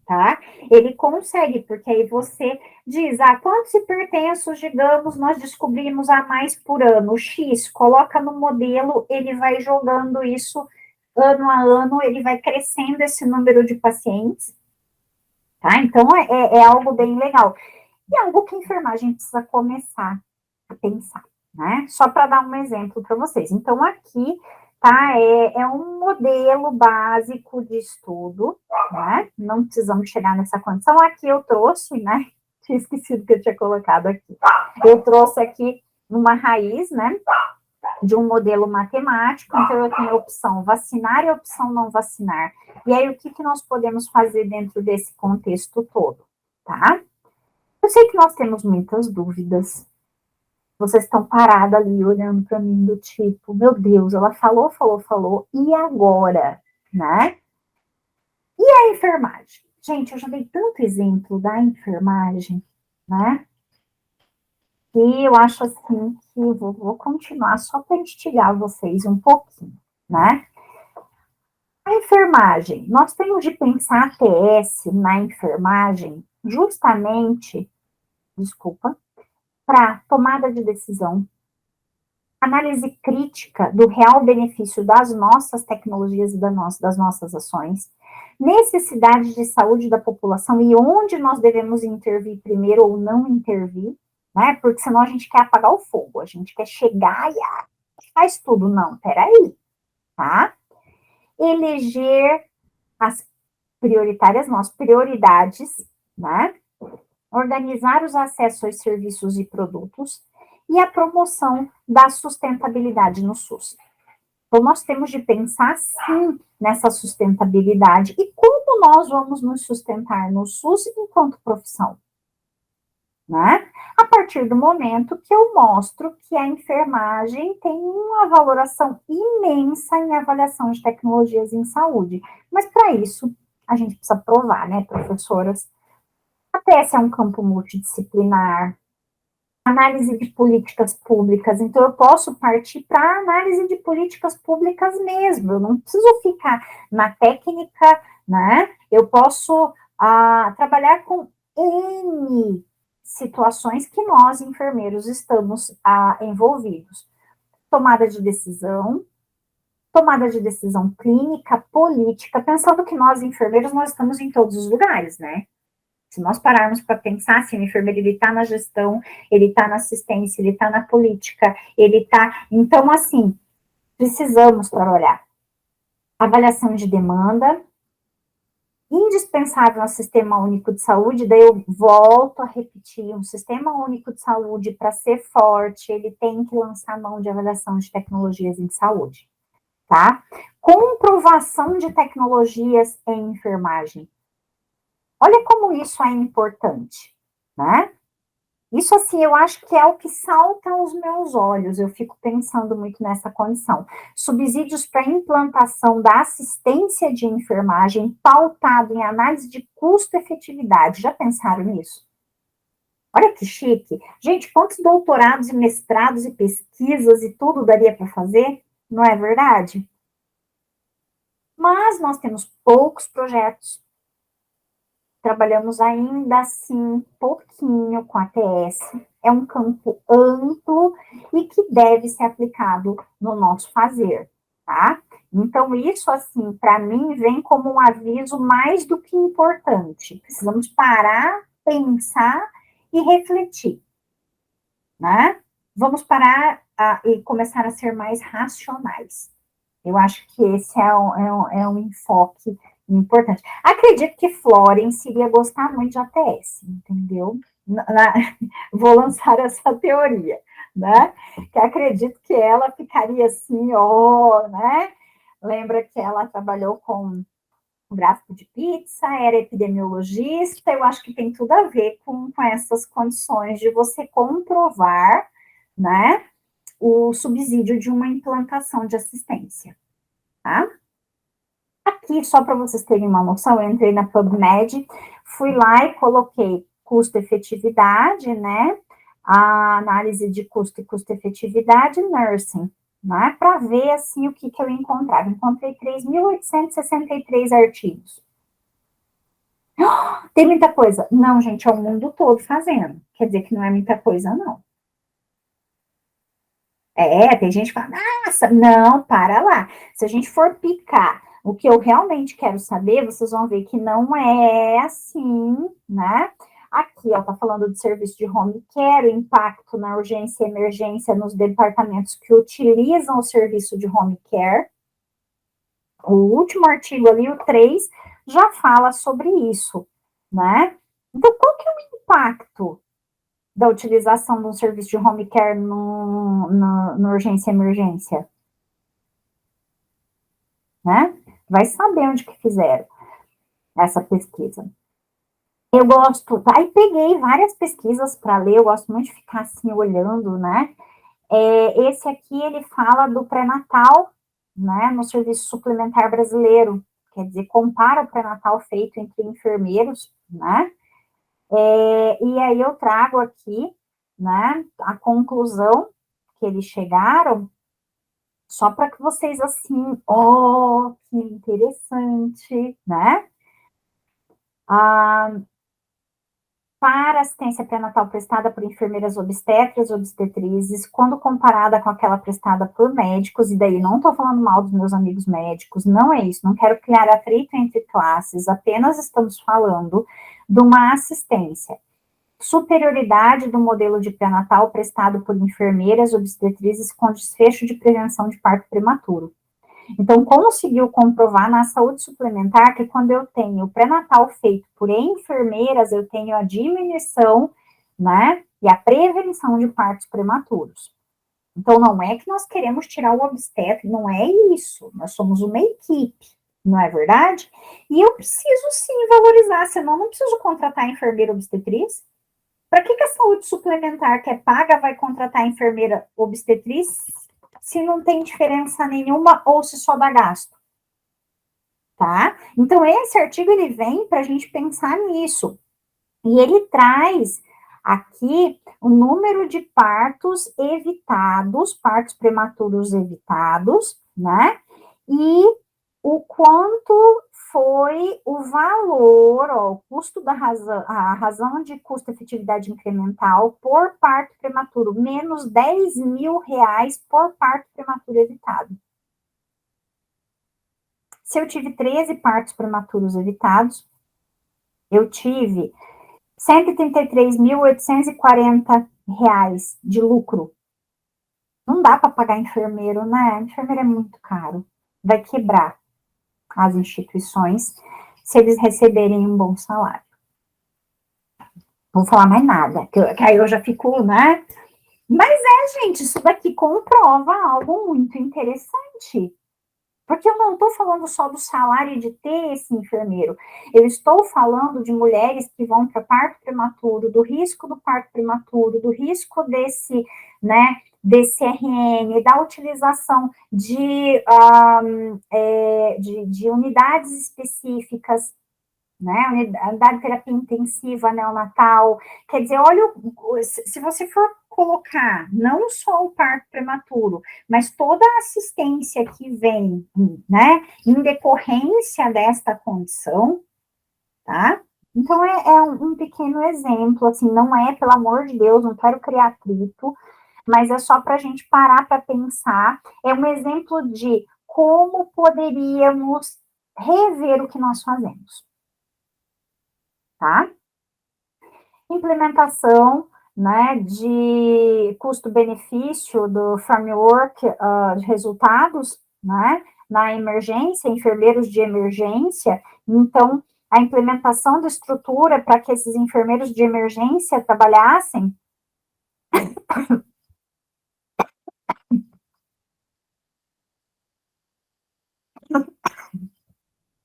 tá? Ele consegue, porque aí você diz, quantos hipertensos, digamos, nós descobrimos a mais por ano, X, coloca no modelo, ele vai jogando isso ano a ano, ele vai crescendo esse número de pacientes, tá? Então, é algo bem legal. E é algo que a enfermagem precisa começar a pensar, né? Só para dar um exemplo para vocês. Então, aqui, tá? É um modelo básico de estudo, né? Não precisamos chegar nessa condição. Aqui eu trouxe, né? Tinha esquecido que eu tinha colocado aqui. Eu trouxe aqui uma raiz, né? De um modelo matemático. Então, eu tenho a opção vacinar e a opção não vacinar. E aí, o que nós podemos fazer dentro desse contexto todo, tá? Eu sei que nós temos muitas dúvidas. Vocês estão parados ali, olhando para mim, do tipo, meu Deus, ela falou, e agora, né? E a enfermagem? Gente, eu já dei tanto exemplo da enfermagem, né? Que eu acho assim que eu vou continuar só para instigar vocês um pouquinho, né? A enfermagem, nós temos de pensar a TS na enfermagem justamente, para tomada de decisão, análise crítica do real benefício das nossas tecnologias e das nossas ações, necessidade de saúde da população e onde nós devemos intervir primeiro ou não intervir, né? Porque senão a gente quer apagar o fogo, a gente quer chegar e faz tudo. Não, peraí, tá? Eleger as prioritárias, prioridades, né? Organizar os acessos aos serviços e produtos e a promoção da sustentabilidade no SUS. Então, nós temos de pensar, sim, nessa sustentabilidade e como nós vamos nos sustentar no SUS enquanto profissão, né? A partir do momento que eu mostro que a enfermagem tem uma valoração imensa em avaliação de tecnologias em saúde. Mas, para isso, a gente precisa provar, né, professoras? A TS é um campo multidisciplinar, análise de políticas públicas, então eu posso partir para análise de políticas públicas mesmo, eu não preciso ficar na técnica, né? Eu posso trabalhar com N situações que nós, enfermeiros, estamos envolvidos. Tomada de decisão clínica, política, pensando que nós, enfermeiros, nós estamos em todos os lugares, né? Se nós pararmos para pensar, assim, o enfermeiro, ele está na gestão, ele está na assistência, ele está na política, ele está... Então, assim, precisamos trabalhar. Avaliação de demanda, indispensável ao Sistema Único de Saúde, daí eu volto a repetir, um Sistema Único de Saúde, para ser forte, ele tem que lançar mão de avaliação de tecnologias em saúde, tá? Comprovação de tecnologias em enfermagem. Olha como isso é importante, né? Isso, assim, eu acho que é o que salta aos meus olhos, eu fico pensando muito nessa condição. Subsídios para implantação da assistência de enfermagem pautado em análise de custo-efetividade. Já pensaram nisso? Olha que chique. Gente, quantos doutorados e mestrados e pesquisas e tudo daria para fazer? Não é verdade? Mas nós temos poucos projetos. trabalhamos ainda assim pouquinho com a ATS, é um campo amplo e que deve ser aplicado no nosso fazer, tá? Então, isso, assim, para mim, vem como um aviso mais do que importante. Precisamos parar, pensar e refletir, né? Vamos parar e começar a ser mais racionais. Eu acho que esse é um enfoque importante. Acredito que Florence iria gostar muito de ATS, entendeu? Vou lançar essa teoria, né? Que acredito que ela ficaria assim, ó, né? Lembra que ela trabalhou com gráfico de pizza, era epidemiologista, eu acho que tem tudo a ver com essas condições de você comprovar, né, o subsídio de uma implantação de assistência, tá? Aqui, só para vocês terem uma noção, eu entrei na PubMed, fui lá e coloquei custo-efetividade, né, a análise de custo e custo-efetividade nursing, né, para ver, assim, o que eu encontrava. Encontrei 3.863 artigos. Tem muita coisa? Não, gente, é o mundo todo fazendo. Quer dizer que não é muita coisa, não. Tem gente que fala, nossa, não, para lá. Se a gente for picar o que eu realmente quero saber, vocês vão ver que não é assim, né? Aqui, ó, tá falando de serviço de home care, o impacto na urgência e emergência nos departamentos que utilizam o serviço de home care. O último artigo ali, o 3, já fala sobre isso, né? Então, qual que é o impacto da utilização de um serviço de home care no urgência e emergência? Né? Vai saber onde que fizeram essa pesquisa. Eu gosto, aí peguei várias pesquisas para ler, eu gosto muito de ficar assim olhando, né? Esse aqui, ele fala do pré-natal, né, no serviço suplementar brasileiro, quer dizer, compara o pré-natal feito entre enfermeiros, né? E aí eu trago aqui, né, a conclusão que eles chegaram, só para que vocês, assim, que interessante, né? Para assistência pré-natal prestada por enfermeiras obstetras, obstetrizes, quando comparada com aquela prestada por médicos, e daí não estou falando mal dos meus amigos médicos, não é isso, não quero criar atrito entre classes, apenas estamos falando de uma assistência. Superioridade do modelo de pré-natal prestado por enfermeiras obstetrizes com desfecho de prevenção de parto prematuro. Então, conseguiu comprovar na saúde suplementar que quando eu tenho o pré-natal feito por enfermeiras, eu tenho a diminuição, né, e a prevenção de partos prematuros. Então, não é que nós queremos tirar o obstetra, não é isso. Nós somos uma equipe, não é verdade? E eu preciso, sim, valorizar, senão eu não preciso contratar enfermeira obstetriz. Para que a saúde suplementar que é paga vai contratar enfermeira obstetriz se não tem diferença nenhuma ou se só dá gasto? Tá? Então, esse artigo, ele vem para a gente pensar nisso. E ele traz aqui o número de partos evitados, partos prematuros evitados, né? E o quanto foi o valor, ó, o custo da razão, a razão de custo-efetividade incremental por parto prematuro, menos R$10.000 por parto prematuro evitado. Se eu tive 13 partos prematuros evitados, eu tive R$133.840 de lucro. Não dá para pagar enfermeiro, né? Enfermeiro é muito caro. Vai quebrar as instituições se eles receberem um bom salário. Não vou falar mais nada, que aí eu já fico, né? Mas gente, isso daqui comprova algo muito interessante. Porque eu não estou falando só do salário de ter esse enfermeiro. Eu estou falando de mulheres que vão para parto prematuro, do risco do parto prematuro, do risco desse, né, desse RN, da utilização de unidades específicas, né, unidade de terapia intensiva neonatal. Quer dizer, olha, se você for colocar não só o parto prematuro, mas toda a assistência que vem, né, em decorrência desta condição, tá? Então, é um pequeno exemplo, assim, não é, pelo amor de Deus, não quero criar atrito, mas é só para a gente parar para pensar. É um exemplo de como poderíamos rever o que nós fazemos, tá? Implementação, né, de custo-benefício do framework de resultados, né, na emergência, enfermeiros de emergência. Então, a implementação da estrutura para que esses enfermeiros de emergência trabalhassem.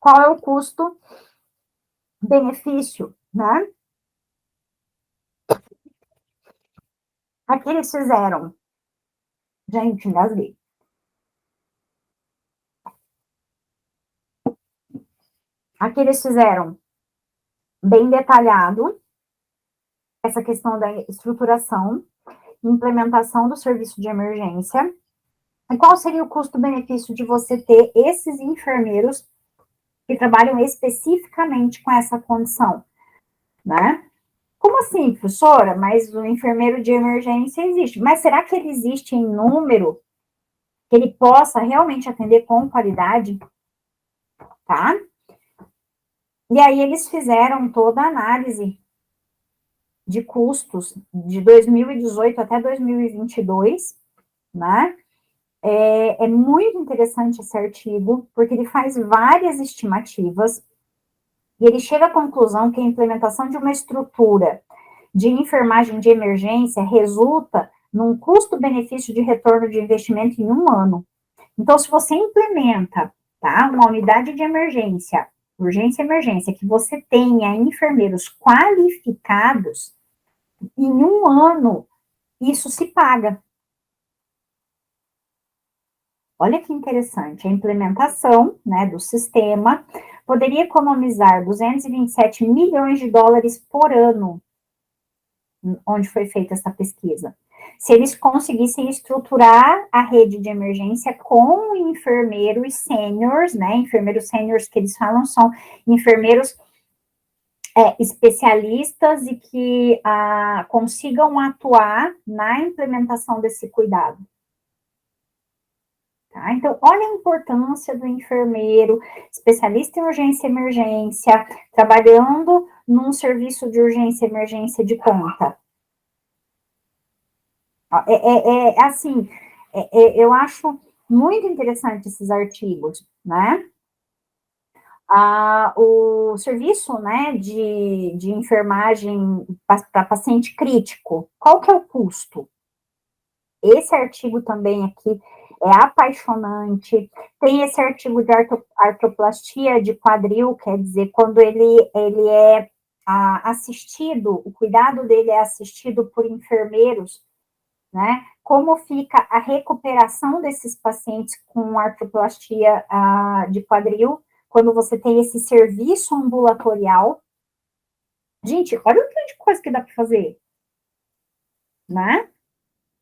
Qual é o custo-benefício, né? Aqui eles fizeram. Gente, engasguei. Aqui eles fizeram bem detalhado essa questão da estruturação, implementação do serviço de emergência. E qual seria o custo-benefício de você ter esses enfermeiros que trabalham especificamente com essa condição, né? Como assim, professora? Mas o enfermeiro de emergência existe. Mas será que ele existe em número que ele possa realmente atender com qualidade? Tá? E aí eles fizeram toda a análise de custos de 2018 até 2022, né? É muito interessante esse artigo, porque ele faz várias estimativas e ele chega à conclusão que a implementação de uma estrutura de enfermagem de emergência resulta num custo-benefício de retorno de investimento em 1 ano. Então, se você implementa, tá, uma unidade de emergência, urgência e emergência, que você tenha enfermeiros qualificados, em 1 ano, isso se paga. Olha que interessante, a implementação, né, do sistema poderia economizar 227 milhões de dólares por ano, onde foi feita essa pesquisa. Se eles conseguissem estruturar a rede de emergência com enfermeiros sêniores, né, enfermeiros sêniores que eles falam são enfermeiros especialistas e que consigam atuar na implementação desse cuidado. Tá? Então, olha a importância do enfermeiro, especialista em urgência e emergência, trabalhando num serviço de urgência e emergência de ponta. Assim, eu acho muito interessante esses artigos, né? O serviço, né, de enfermagem para paciente crítico, qual que é o custo? Esse artigo também aqui é apaixonante. Tem esse artigo de artroplastia de quadril, quer dizer, quando ele é assistido, o cuidado dele é assistido por enfermeiros, né? Como fica a recuperação desses pacientes com artroplastia de quadril, quando você tem esse serviço ambulatorial. Gente, olha o tanto de coisa que dá para fazer, né?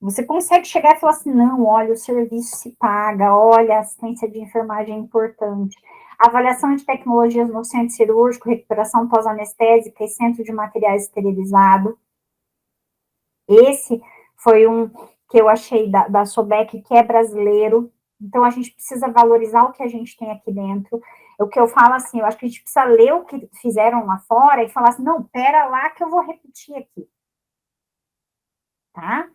Você consegue chegar e falar assim, não, olha, o serviço se paga, olha, a assistência de enfermagem é importante. Avaliação de tecnologias no centro cirúrgico, recuperação pós-anestésica e centro de materiais esterilizados. Esse foi um que eu achei da Sobec, que é brasileiro. Então, a gente precisa valorizar o que a gente tem aqui dentro. O que eu falo assim, eu acho que a gente precisa ler o que fizeram lá fora e falar assim, não, pera lá que eu vou repetir aqui. Tá?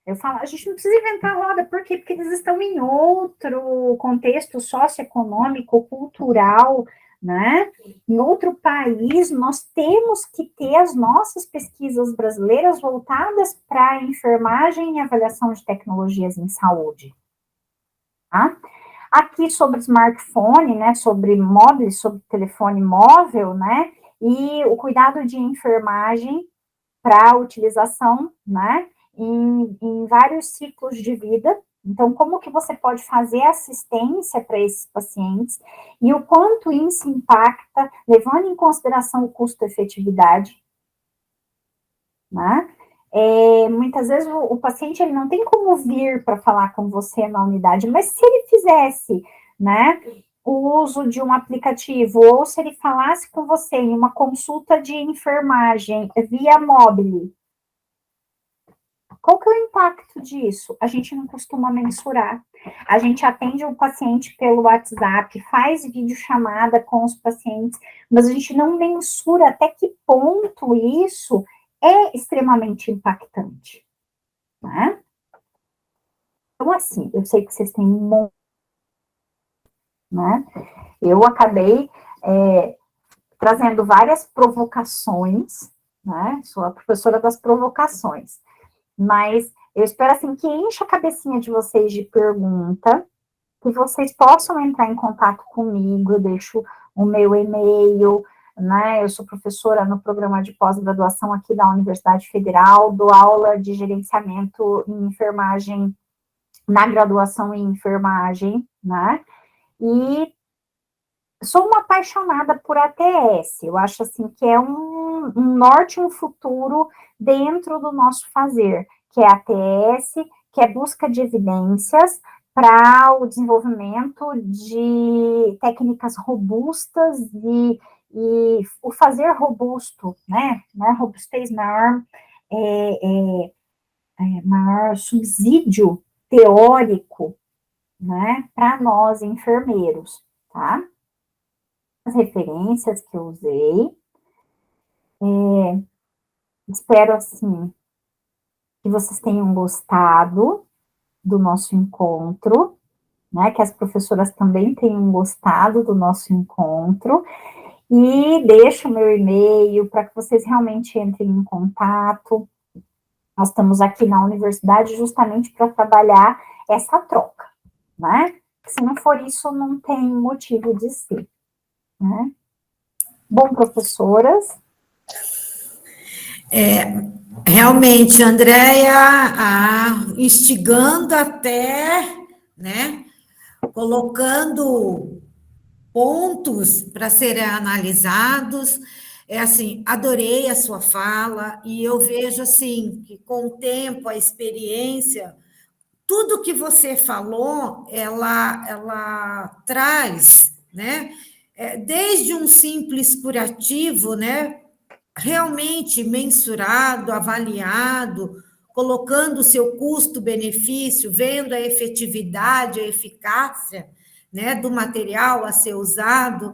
Eu falo, a gente não precisa inventar roda, por quê? Porque eles estão em outro contexto socioeconômico, cultural, né? Em outro país, nós temos que ter as nossas pesquisas brasileiras voltadas para a enfermagem e avaliação de tecnologias em saúde. Tá? Aqui sobre smartphone, né? Sobre móveis, sobre telefone móvel, né? E o cuidado de enfermagem para utilização, né? Em vários ciclos de vida. Então, como que você pode fazer assistência para esses pacientes e o quanto isso impacta, levando em consideração o custo-efetividade, né? Muitas vezes o paciente ele não tem como vir para falar com você na unidade, mas se ele fizesse, né, o uso de um aplicativo, ou se ele falasse com você em uma consulta de enfermagem via mobile, qual que é o impacto disso? A gente não costuma mensurar. A gente atende o paciente pelo WhatsApp, faz videochamada com os pacientes, mas a gente não mensura até que ponto isso é extremamente impactante, né? Então, assim, eu sei que vocês têm um monte, né? Eu acabei trazendo várias provocações, né? Sou a professora das provocações. Mas eu espero, assim, que encha a cabecinha de vocês de pergunta, que vocês possam entrar em contato comigo, eu deixo o meu e-mail, né, eu sou professora no programa de pós-graduação aqui da Universidade Federal, dou aula de gerenciamento em enfermagem, na graduação em enfermagem, né, e sou uma apaixonada por ATS, eu acho, assim, que é um norte, um futuro dentro do nosso fazer, que é ATS, que é busca de evidências para o desenvolvimento de técnicas robustas e o fazer robusto, né, robustez maior subsídio teórico, né, para nós enfermeiros, tá? As referências que eu usei. Espero, assim, que vocês tenham gostado do nosso encontro, né? Que as professoras também tenham gostado do nosso encontro. E deixo o meu e-mail para que vocês realmente entrem em contato. Nós estamos aqui na universidade justamente para trabalhar essa troca, né? Se não for isso, não tem motivo de ser, né? Bom, professoras. Realmente, Andréia, instigando até, né, colocando pontos para serem analisados. É assim, adorei a sua fala, e eu vejo assim que com o tempo, a experiência, tudo que você falou, ela traz, né? Desde um simples curativo, né? Realmente mensurado, avaliado, colocando o seu custo-benefício, vendo a efetividade, a eficácia, né, do material a ser usado,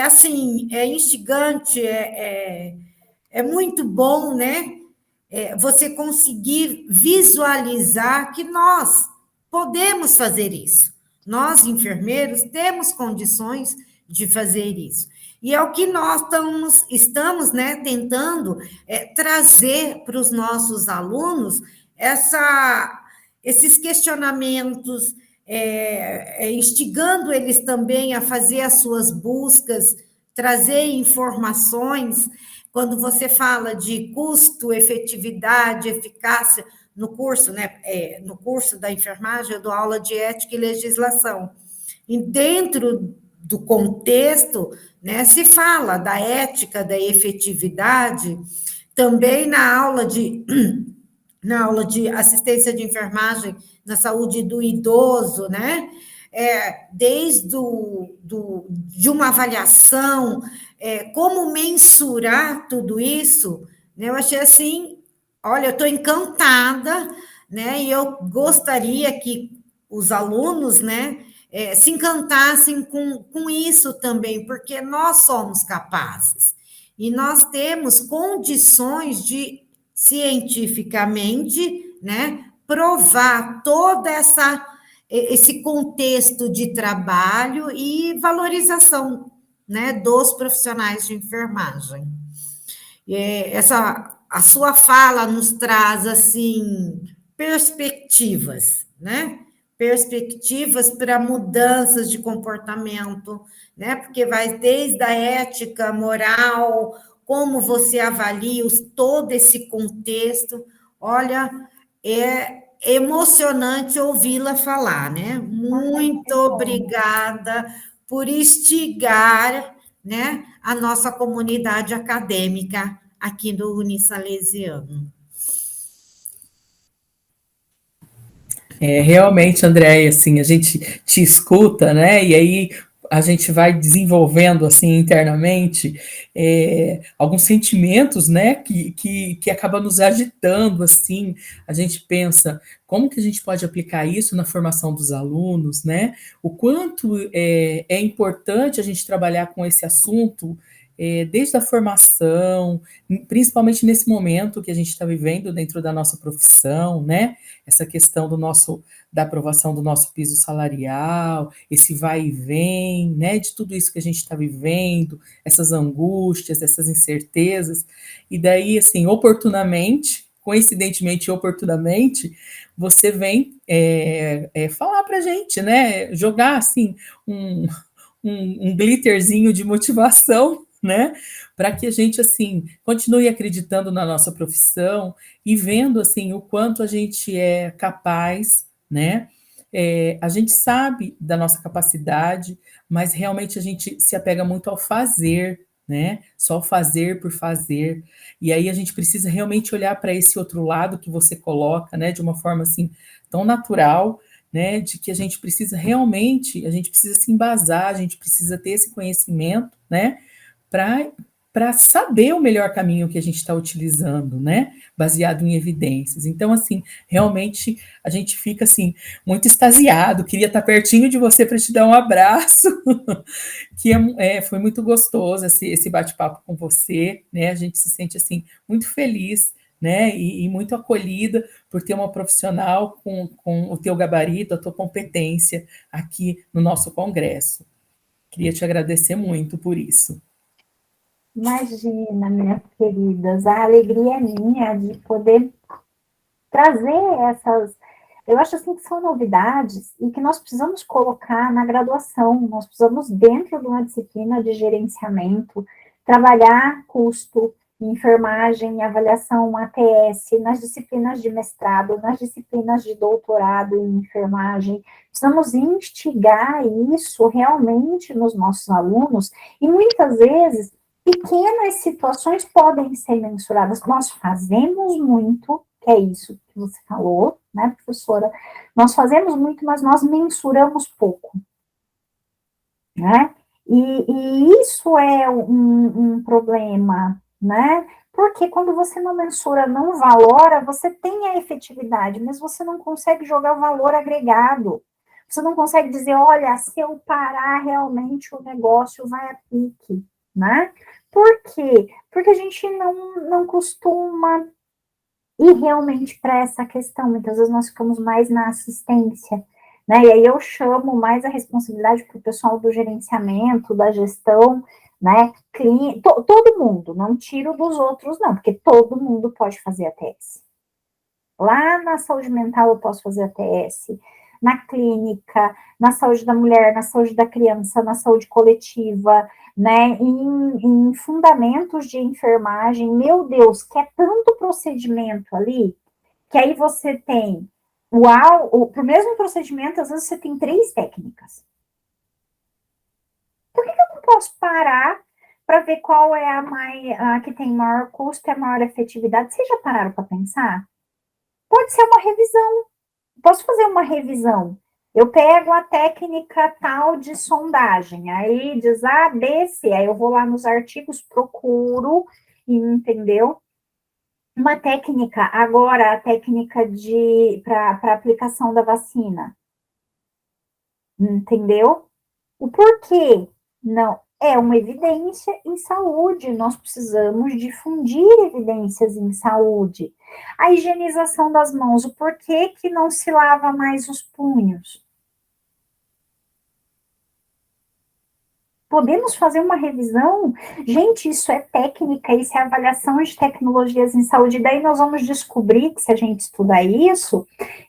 assim, é instigante, é muito bom, né, você conseguir visualizar que nós podemos fazer isso. Nós, enfermeiros, temos condições de fazer isso. E é o que nós estamos, né, tentando trazer para os nossos alunos esses questionamentos, instigando eles também a fazer as suas buscas, trazer informações. Quando você fala de custo, efetividade, eficácia, no curso, né, no curso da enfermagem, eu dou aula de ética e legislação. E dentro do contexto, né, se fala da ética, da efetividade, também na aula de assistência de enfermagem na saúde do idoso, né? Desde de uma avaliação, como mensurar tudo isso, né? Eu achei assim, olha, eu estou encantada, né? E eu gostaria que os alunos, né, se encantassem com isso também, porque nós somos capazes e nós temos condições de cientificamente, né, provar toda esse contexto de trabalho e valorização, né, dos profissionais de enfermagem. A sua fala nos traz, assim, perspectivas, né? Perspectivas para mudanças de comportamento, né? Porque vai desde a ética, moral, como você avalia todo esse contexto. Olha, é emocionante ouvi-la falar, né? Muito obrigada por instigar, né, a nossa comunidade acadêmica aqui do Unisalesiano. Realmente, Andréia, assim, a gente te escuta, né? E aí a gente vai desenvolvendo, assim, internamente, alguns sentimentos, né, que acabam nos agitando, assim, a gente pensa, como que a gente pode aplicar isso na formação dos alunos, né, o quanto é importante a gente trabalhar com esse assunto, desde a formação, principalmente nesse momento que a gente está vivendo dentro da nossa profissão, né, essa questão da aprovação do nosso piso salarial, esse vai e vem, né, de tudo isso que a gente está vivendo, essas angústias, essas incertezas, e daí, assim, oportunamente, coincidentemente e oportunamente, você vem falar para a gente, né, jogar, assim, um glitterzinho de motivação, né, para que a gente, assim, continue acreditando na nossa profissão e vendo, assim, o quanto a gente é capaz, né, a gente sabe da nossa capacidade, mas realmente a gente se apega muito ao fazer, né, só fazer por fazer, e aí a gente precisa realmente olhar para esse outro lado que você coloca, né, de uma forma, assim, tão natural, né, de que a gente precisa realmente, a gente precisa se embasar, a gente precisa ter esse conhecimento, né, para saber o melhor caminho que a gente está utilizando, né, baseado em evidências. Então, assim, realmente a gente fica, assim, muito extasiado, queria estar pertinho de você para te dar um abraço, que foi muito gostoso esse bate-papo com você, né, a gente se sente, assim, muito feliz, né, e muito acolhida por ter uma profissional com o teu gabarito, a tua competência aqui no nosso congresso. Queria te agradecer muito por isso. Imagina, minhas queridas, a alegria é minha de poder trazer essas. Eu acho assim que são novidades e que nós precisamos colocar na graduação, nós precisamos, dentro de uma disciplina de gerenciamento, trabalhar custo, enfermagem, avaliação ATS, nas disciplinas de mestrado, nas disciplinas de doutorado em enfermagem. Precisamos instigar isso realmente nos nossos alunos e muitas vezes pequenas situações podem ser mensuradas. Nós fazemos muito, que é isso que você falou, né, professora? Nós fazemos muito, mas nós mensuramos pouco, né? E isso é um problema, né? Porque quando você não mensura, não valora, você tem a efetividade, mas você não consegue jogar valor agregado. Você não consegue dizer, olha, se eu parar, realmente o negócio vai a pique, né? Por quê? Porque a gente não costuma ir realmente para essa questão. Muitas vezes nós ficamos mais na assistência, né? E aí eu chamo mais a responsabilidade para o pessoal do gerenciamento, da gestão, né? Todo mundo, não tiro dos outros, não, porque todo mundo pode fazer ATS. Lá na saúde mental eu posso fazer ATS, na clínica, na saúde da mulher, na saúde da criança, na saúde coletiva, né, em fundamentos de enfermagem, meu Deus, que é tanto procedimento ali, que aí você tem pro mesmo procedimento, às vezes você tem 3 técnicas. Por que eu não posso parar para ver qual é a que tem maior custo e a maior efetividade? Vocês já pararam para pensar? Pode ser uma revisão. Posso fazer uma revisão. Eu pego a técnica tal de sondagem, aí diz A, B, C, aí eu vou lá nos artigos, procuro, entendeu? Uma técnica, agora a técnica para aplicação da vacina, entendeu? O porquê? Não, é uma evidência em saúde, nós precisamos difundir evidências em saúde. A higienização das mãos, o porquê que não se lava mais os punhos? Podemos fazer uma revisão? Gente, isso é técnica, isso é avaliação de tecnologias em saúde. Daí nós vamos descobrir que, se a gente estudar isso,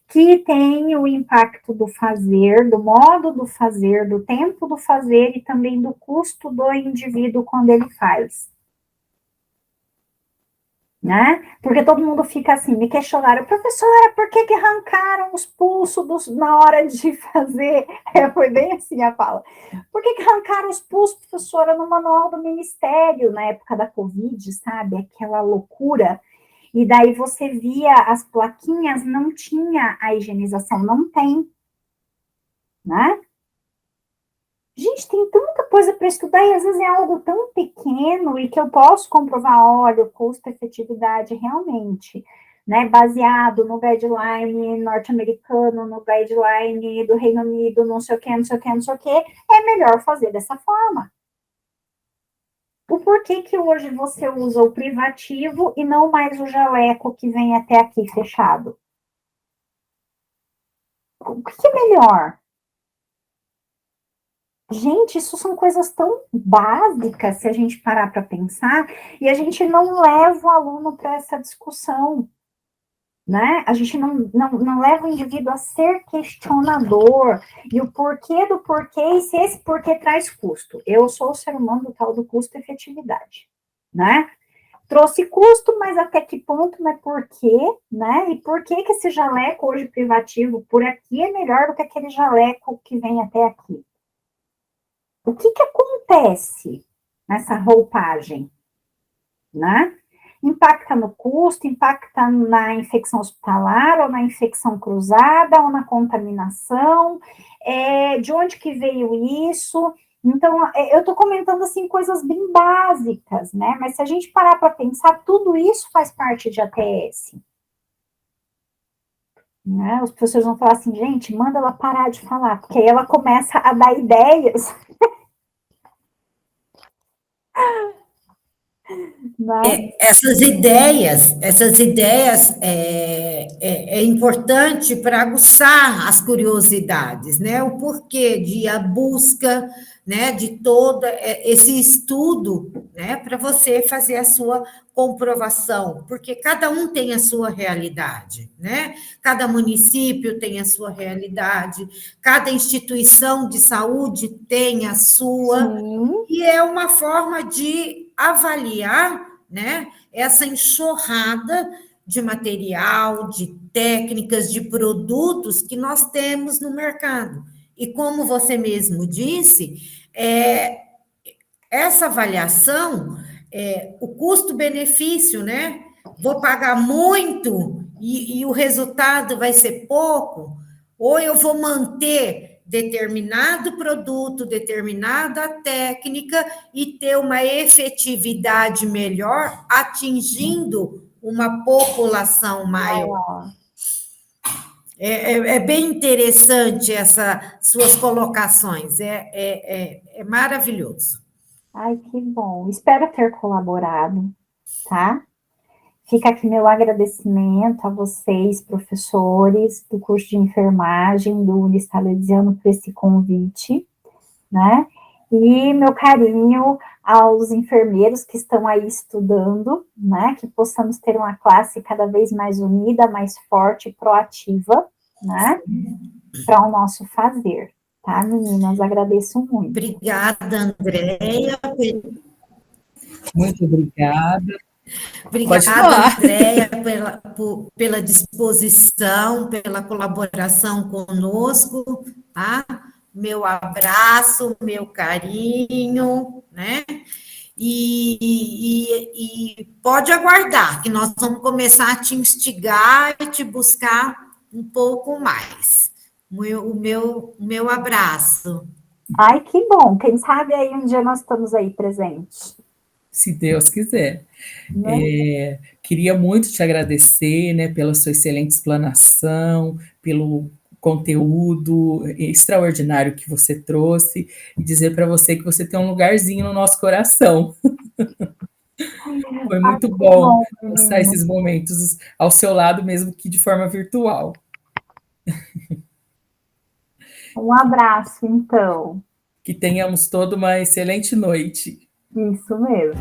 que tem o impacto do fazer, do modo do fazer, do tempo do fazer e também do custo do indivíduo quando ele faz. Né? Porque todo mundo fica assim, me questionaram, professora, por que arrancaram os pulsos na hora de fazer? Foi bem assim a fala. Por que arrancaram os pulsos, professora, no manual do Ministério, na época da Covid, sabe? Aquela loucura. E daí você via as plaquinhas, não tinha a higienização, não tem, né? Gente, tem tanta coisa para estudar e às vezes é algo tão pequeno e que eu posso comprovar, olha, o custo-efetividade realmente, né, baseado no guideline norte-americano, no guideline do Reino Unido, não sei o que, não sei o que, não sei o que, é melhor fazer dessa forma. O porquê que hoje você usa o privativo e não mais o jaleco que vem até aqui fechado? O que é melhor? Gente, isso são coisas tão básicas se a gente parar para pensar, e a gente não leva o aluno para essa discussão, né? A gente não leva o indivíduo a ser questionador, e o porquê do porquê, e se esse porquê traz custo. Eu sou o ser humano do tal do custo-efetividade, né? Trouxe custo, mas até que ponto, mas por quê, né? E por que esse jaleco hoje privativo por aqui é melhor do que aquele jaleco que vem até aqui? O que acontece nessa roupagem, né? Impacta no custo, impacta na infecção hospitalar, ou na infecção cruzada, ou na contaminação, de onde que veio isso? Então, eu estou comentando, assim, coisas bem básicas, né? Mas se a gente parar para pensar, tudo isso faz parte de ATS. Né? Os professores vão falar assim, gente, manda ela parar de falar, porque aí ela começa a dar ideias. Essas ideias é importante para aguçar as curiosidades, né? O porquê de a busca, né, de todo esse estudo, né, para você fazer a sua comprovação, porque cada um tem a sua realidade, né? Cada município tem a sua realidade, cada instituição de saúde tem a sua, Sim. e é uma forma de avaliar, né, essa enxurrada de material, de técnicas, de produtos que nós temos no mercado. E como você mesmo disse, essa avaliação, o custo-benefício, né? Vou pagar muito e o resultado vai ser pouco, ou eu vou manter determinado produto, determinada técnica e ter uma efetividade melhor, atingindo uma população maior. É bem interessante essas suas colocações, é maravilhoso. Ai, que bom. Espero ter colaborado, tá? Fica aqui meu agradecimento a vocês, professores do curso de enfermagem do Unisalesiano, por esse convite, né? E meu carinho aos enfermeiros que estão aí estudando, né? Que possamos ter uma classe cada vez mais unida, mais forte, proativa, né? Para o nosso fazer, tá, meninas? Agradeço muito. Obrigada, Andréia. Muito obrigada. Obrigada, Andréia, pela disposição, pela colaboração conosco, tá? Meu abraço, meu carinho, né? E pode aguardar, que nós vamos começar a te instigar e te buscar um pouco mais. O meu abraço. Ai, que bom. Quem sabe aí um dia nós estamos aí presentes. Se Deus quiser. Né? Queria muito te agradecer, né, pela sua excelente explanação, pelo conteúdo extraordinário que você trouxe, e dizer para você que você tem um lugarzinho no nosso coração. Foi muito bom passar esses momentos ao seu lado, mesmo que de forma virtual. Um abraço, então. Que tenhamos toda uma excelente noite. Isso mesmo.